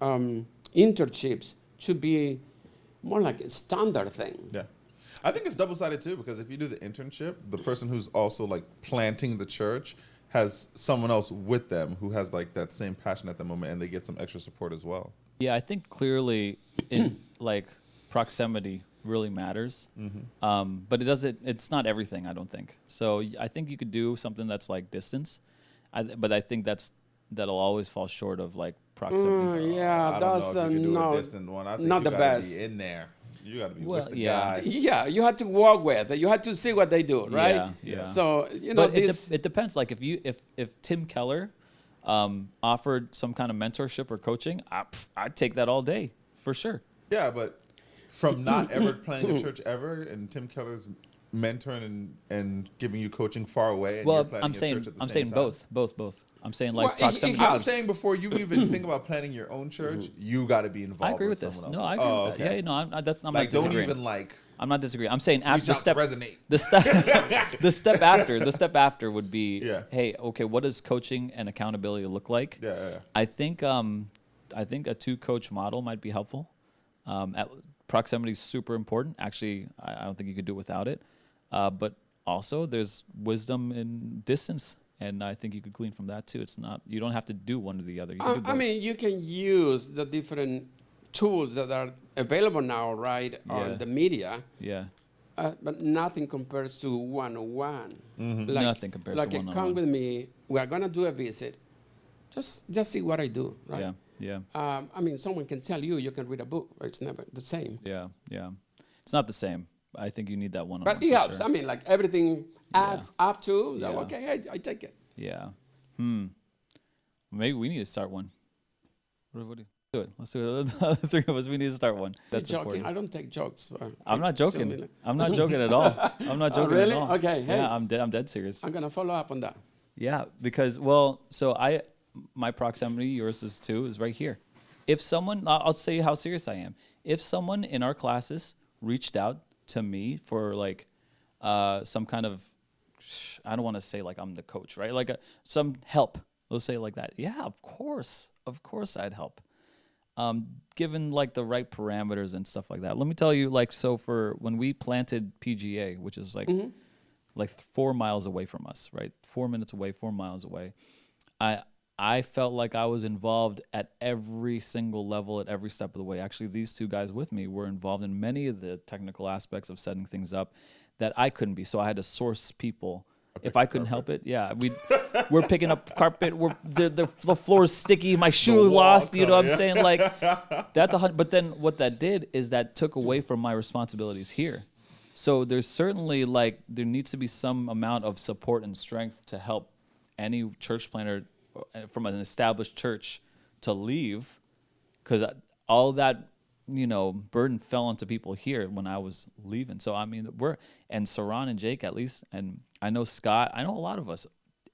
internships should be more like a standard thing. Yeah. I think it's double-sided too, because if you do the internship, the person who's also like planting the church has someone else with them who has like that same passion at the moment, and they get some extra support as well. Yeah, I think clearly in like proximity really matters. But it's not everything, I don't think. So I think you could do something that's like distance. But I think that'll always fall short of like proximity. Yeah, I don't that's know if you can do a no, distant one. I think not you the gotta best. Be in there. You got to be Well, with the yeah. guys. Yeah, you had to walk with. You had to see what they do, right? Yeah, yeah. So But this. it depends. Like if Tim Keller offered some kind of mentorship or coaching, I'd take that all day for sure. Yeah, but from not ever planning a church ever, and Tim Keller's mentoring and giving you coaching far away? And you're Well, planning I'm your saying church at the I'm same saying time? both. I'm saying like Well, proximity. I'm saying before you even think about planning your own church, you got to be involved. I agree with this. No, I agree with that. Yeah, no, I'm not Like, don't disagreeing. even like I'm not disagreeing. I'm saying reach after out to Resonate. the step after would be, Yeah. hey, okay, what does coaching and accountability look like? Yeah. I think a 2-coach model might be helpful. Proximity is super important. Actually, I don't think you could do it without it. But also, there's wisdom in distance, and I think you could glean from that too. It's not, you don't have to do one or the other. You can do both. I mean, you can use the different tools that are available now, right, Yeah. on the media, Yeah. but nothing compares to one-on-one. Like, Nothing compares to like one-on-one. come with me. We are gonna do a visit. Just see what I do, right? Yeah. I mean, someone can tell you can read a book, but it's never the same. Yeah. It's not the same. I think you need that one-on-one. But it for helps. sure. I mean, like everything adds up to. Yeah. Okay, I take it. Yeah. Maybe we need to start one. What do you do it? Let's do it. The 3 of us. We need to start one. That's You're joking. important. I don't take jokes. I'm not Tell joking. me, like- I'm not joking at all. I'm not joking really? at all. Okay, hey. Yeah, I'm dead serious. I'm gonna follow up on that. Yeah, because my proximity, yours is too, is right here. If someone, I'll say how serious I am. If someone in our classes reached out to me for like some kind of, I don't want to say like I'm the coach, right? Like some help. Let's say it like that. Yeah, of course I'd help. Given like the right parameters and stuff like that. Let me tell you, like, so for when we planted PGA, which is like 4 miles away from us, right? 4 minutes away, 4 miles away. I felt like I was involved at every single level, at every step of the way. Actually, these 2 guys with me were involved in many of the technical aspects of setting things up that I couldn't be. So I had to source people. If I couldn't help it, we're picking up carpet. The floor is sticky. My shoe lost. You know what I'm saying? Like that's But then what that did is that took away from my responsibilities here. So there's certainly like there needs to be some amount of support and strength to help any church planner from an established church to leave, because all that burden fell onto people here when I was leaving. So I mean, and Saran and Jake at least, and I know Scott, I know a lot of us,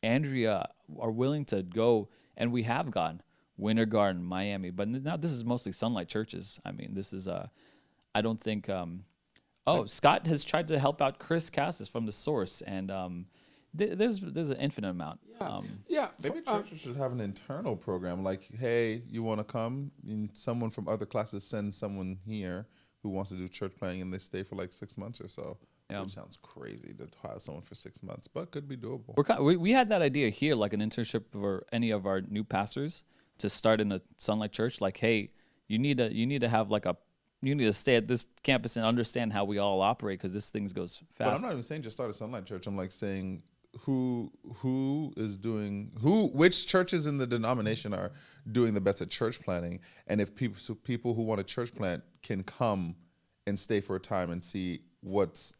Andrea, are willing to go, and we have gone Winter Garden, Miami, but now this is mostly Sunlight churches. I mean, this is I don't think Scott has tried to help out Chris Cassis from The Source, and there's an infinite amount. Maybe churches should have an internal program like, hey, you want to come? And someone from other classes sends someone here who wants to do church planning, and they stay for like 6 months or so. Yeah. Which sounds crazy to hire someone for 6 months, but could be doable. We had that idea here, like an internship for any of our new pastors to start in a Sunlight church. Like, hey, you need to have like you need to stay at this campus and understand how we all operate, because this thing goes fast. But I'm not even saying just start a Sunlight church. I'm like saying which churches in the denomination are doing the best at church planning, and if people who want to church plant can come and stay for a time and see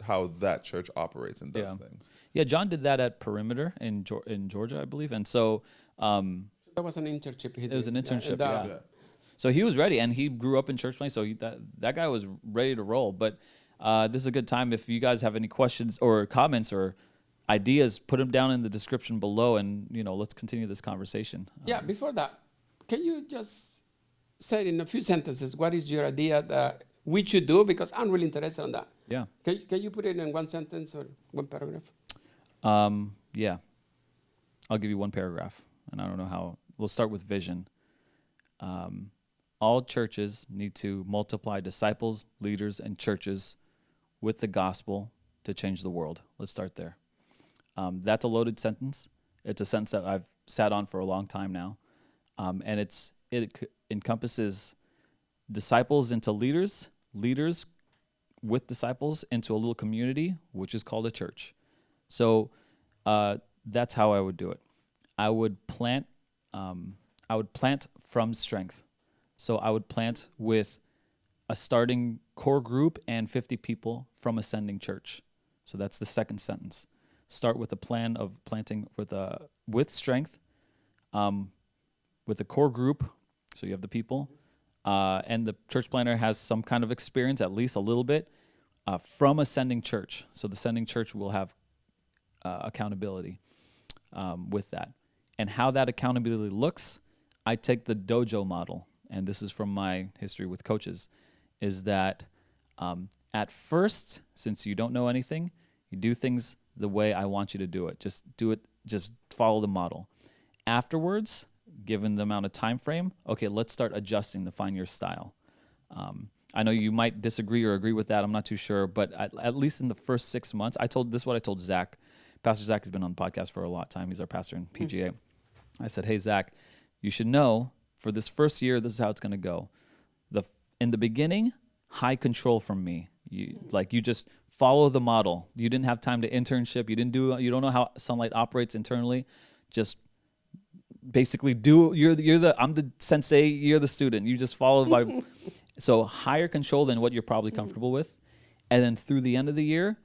how that church operates and does things. Yeah, John did that at Perimeter in Georgia, I believe, and so That was an internship. it was an internship. Yeah. Yeah. So he was ready, and he grew up in church planning, so that guy was ready to roll. But this is a good time if you guys have any questions or comments or ideas, put them down in the description below, and let's continue this conversation. Yeah. Before that, can you just say in a few sentences what is your idea that we should do? Because I'm really interested in that. Yeah. Can you put it in one sentence or one paragraph? Yeah. I'll give you one paragraph, and I don't know how. We'll start with vision. All churches need to multiply disciples, leaders, and churches with the gospel to change the world. Let's start there. That's a loaded sentence. It's a sentence that I've sat on for a long time now. And it encompasses disciples into leaders, leaders with disciples into a little community, which is called a church. So that's how I would do it. I would plant from strength. So I would plant with a starting core group and 50 people from Ascending Church. So that's the second sentence. Start with a plan of planting with strength, with a core group. So you have the people, and the church planner has some kind of experience, at least a little bit, from a sending church. So the sending church will have accountability with that. And how that accountability looks, I take the dojo model, and this is from my history with coaches, is that at first, since you don't know anything, you do things the way I want you to do it. Just do it, just follow the model. Afterwards, given the amount of time frame, okay, let's start adjusting to find your style. I know you might disagree or agree with that. I'm not too sure, but at least in the first 6 months, this is what I told Zach. Pastor Zach has been on the podcast for a lot of time. He's our pastor in PGA. I said, hey, Zach, you should know for this first year, this is how it's going to go. In the beginning, high control from me. You just follow the model. You didn't have time to internship. You don't know how Sunlight operates internally. Just basically I'm the sensei, you're the student. You just follow by. So higher control than what you're probably comfortable with. And then through the end of the year,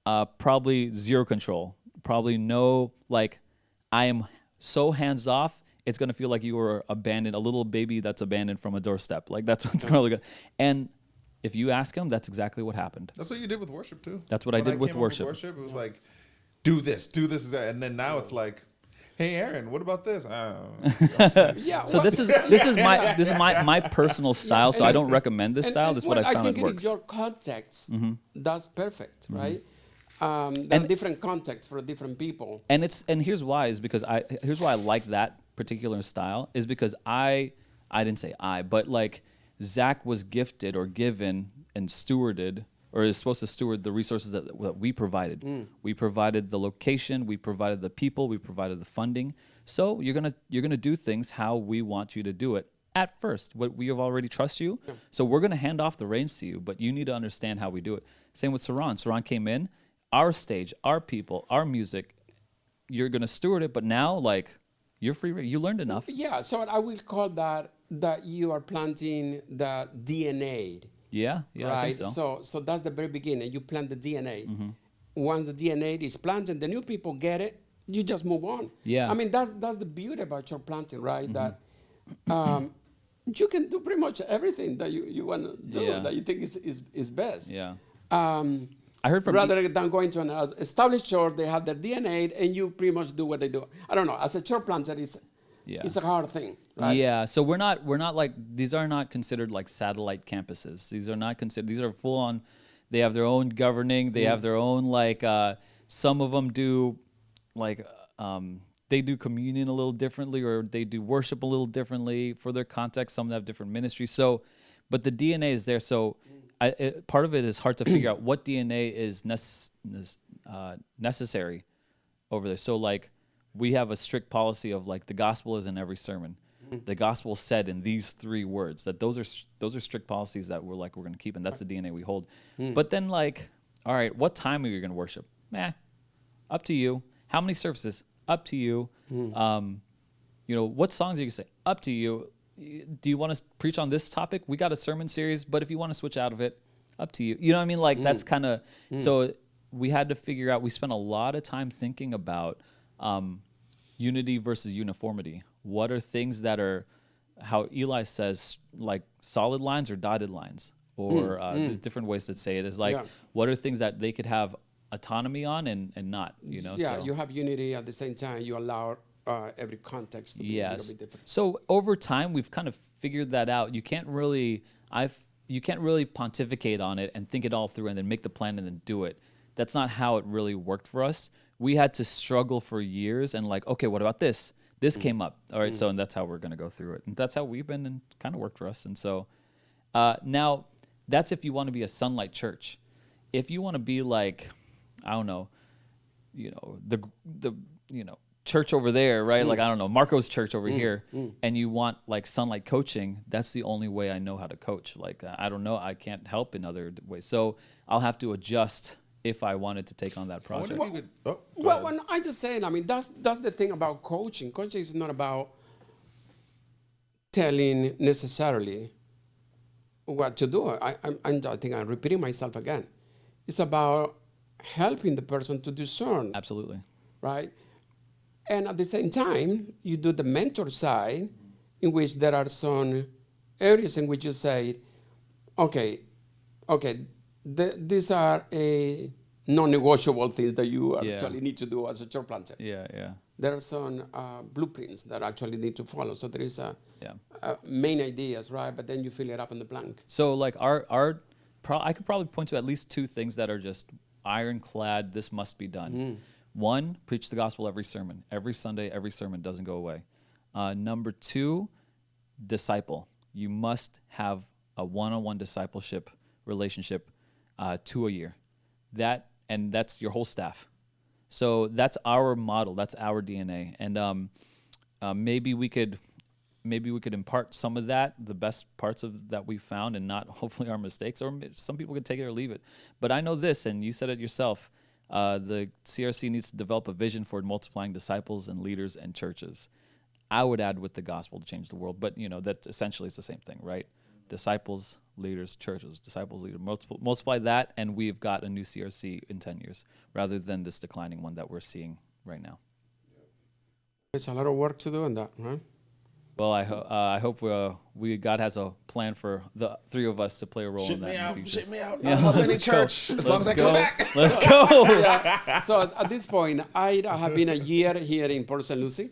probably zero control. Probably no, I am so hands off, it's going to feel like you were abandoned, a little baby that's abandoned from a doorstep. That's what's going to look like. And if you ask him, that's exactly what happened. That's what you did with worship too. That's what I did with worship. It was like, do this, that. And then now it's like, hey, Aaron, what about this? Yeah. So this is my personal style. So I don't recommend this style. This is what I found it works. In your context, that's perfect, right? There are different contexts for different people. And here's why here's why I like that particular style is because I didn't say but Zach was gifted or given and stewarded or is supposed to steward the resources that we provided. We provided the location, we provided the people, we provided the funding. So you're gonna do things how we want you to do it at first. We have already trust you. Yeah. So we're gonna hand off the reins to you, but you need to understand how we do it. Same with Saran. Saran came in, our stage, our people, our music. You're gonna steward it, but now you're free. You learned enough. Yeah. So I will call that you are planting the DNA. Yeah, right? I think so. So that's the very beginning. You plant the DNA. Once the DNA is planted, the new people get it. You just move on. Yeah. I mean, that's the beauty about church planting, right? That you can do pretty much everything that you want to do that you think is best. Yeah. I heard from rather than going to an established church, they have their DNA, and you pretty much do what they do. I don't know. As a church planter, it's a hard thing, right? Yeah. So we're not these are not considered satellite campuses. These are not considered. These are full on. They have their own governing. They have their own some of them do they do communion a little differently, or they do worship a little differently for their context. Some have different ministries. So, but the DNA is there. So. Part of it is hard to figure out what DNA is necessary over there. So we have a strict policy of the gospel is in every sermon. The gospel said in these 3 words. That those are strict policies that we're going to keep, and that's the DNA we hold. But then all right, what time are you going to worship? Up to you. How many services? Up to you. What songs are you going to say? Up to you. Do you want to preach on this topic? We got a sermon series, but if you want to switch out of it, up to you. You know what I mean? That's kind of, so we had to figure out, we spent a lot of time thinking about unity versus uniformity. What are things that are, how Eli says, solid lines or dotted lines, or the different ways to say it is what are things that they could have autonomy on and not, Yeah, so. You have unity at the same time. You allow every context to be a little bit different. So over time, we've kind of figured that out. You can't really pontificate on it and think it all through and then make the plan and then do it. That's not how it really worked for us. We had to struggle for years and okay, what about this? This came up. All right, so and that's how we're going to go through it. And that's how we've been and kind of worked for us. And so now that's if you want to be a Sunlight church. If you want to be I don't know, the church over there, right? I don't know, Marco's church over here, and you want Sunlight coaching, that's the only way I know how to coach. I don't know, I can't help in other ways. So I'll have to adjust if I wanted to take on that project. Well, I just saying, I mean, that's the thing about coaching. Coaching is not about telling necessarily what to do. I think I'm repeating myself again. It's about helping the person to discern. Absolutely. Right? And at the same time, you do the mentor side, in which there are some areas in which you say, okay, these are a non-negotiable things that you Yeah. actually need to do as a church planter. Yeah. There are some blueprints that actually need to follow. So there is Yeah. main ideas, right? But then you fill it up in the blank. So like I could probably point to at least two things that are just ironclad. This must be done. One, preach the gospel every sermon, every Sunday, every sermon doesn't go away. Number two, disciple. You must have a one-on-one discipleship relationship 2 a year. That's your whole staff. So that's our model. That's our DNA. And maybe we could impart some of that, the best parts of that we found, and not hopefully our mistakes. Or some people could take it or leave it. But I know this, and you said it yourself. The CRC needs to develop a vision for multiplying disciples and leaders and churches. I would add with the gospel to change the world, but that essentially is the same thing, right? Disciples, leaders, churches. Disciples, leaders. Multiply that, and we've got a new CRC in 10 years, rather than this declining one that we're seeing right now. It's a lot of work to do on that, right? Well, I hope God has a plan for the three of us to play a role in that. Ship me out. Yeah, I'll help any let's go. church as long as I come back. Let's go. Yeah. So at this point, I have been a year here in Port St. Lucie,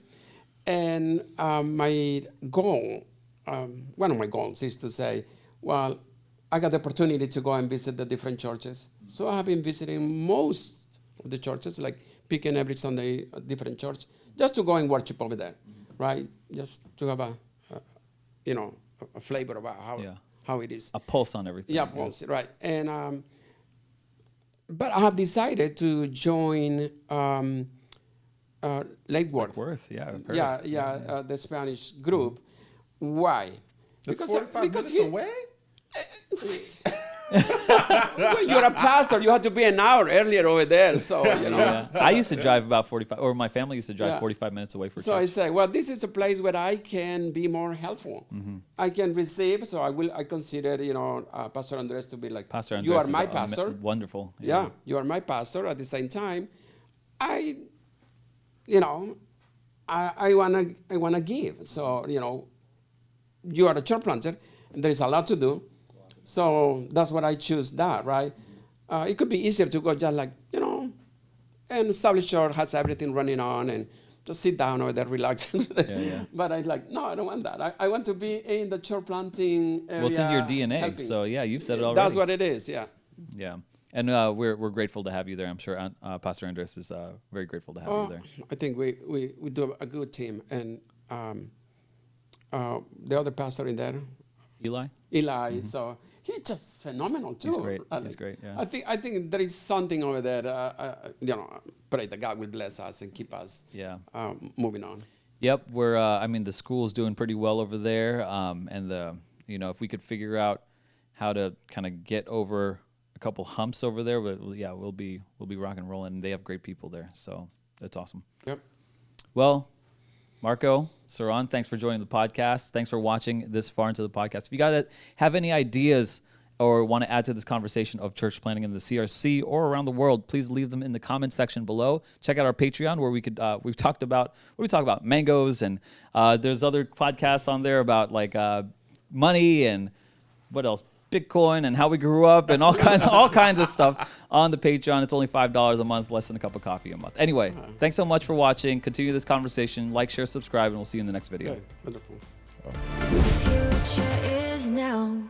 and my goal, one of my goals is to say, well, I got the opportunity to go and visit the different churches. So I have been visiting most of the churches, like picking every Sunday a different church, just to go and worship over there, right? Just to have a flavor about how it is. A pulse on everything. Yeah, pulse, right. And but I have decided to join Lake Worth. Yeah, I've heard. The Spanish group. Why? That's 45 minutes away? When you're a pastor, you have to be an hour earlier over there. So, Yeah. I used to drive about 45, or my family used to drive 45 minutes away for So church. I say, well, this is a place where I can be more helpful. I can receive. So I consider, Pastor Andres to be like, Pastor Andres you are is my pastor. Wonderful. Yeah, you are my pastor. At the same time, I wanna give. So, you are a church planter, and there is a lot to do. So that's what I choose that, right? It could be easier to go just like, an established church has everything running on and just sit down over there, relax. But I no, I don't want that. I want to be in the church planting area. Well, it's in your DNA. helping. So, yeah, you've said it already. That's what it is, yeah. Yeah. And we're grateful to have you there. I'm sure Pastor Andres is very grateful to have you there. I think we do a good team. And the other pastor in there, Eli, so he's just phenomenal too. He's great. He's great. Yeah. I think there is something over there. Pray that God will bless us and keep us. Moving on. Yep. We're. The school's doing pretty well over there. And if we could figure out how to kind of get over a couple humps over there, we'll be rock and rolling. And they have great people there, so that's awesome. Yep. Well, Marco, Saran, thanks for joining the podcast. Thanks for watching this far into the podcast. If you have any ideas or want to add to this conversation of church planting in the CRC or around the world, please leave them in the comment section below. Check out our Patreon where we talk about mangoes, and there's other podcasts on there about like money and what else? Bitcoin and how we grew up and all kinds of stuff on the Patreon. It's only $5 a month, less than a cup of coffee a month. Anyway, thanks so much for watching. Continue this conversation. Like, share, subscribe, and we'll see you in the next video. Okay, wonderful. The future is now.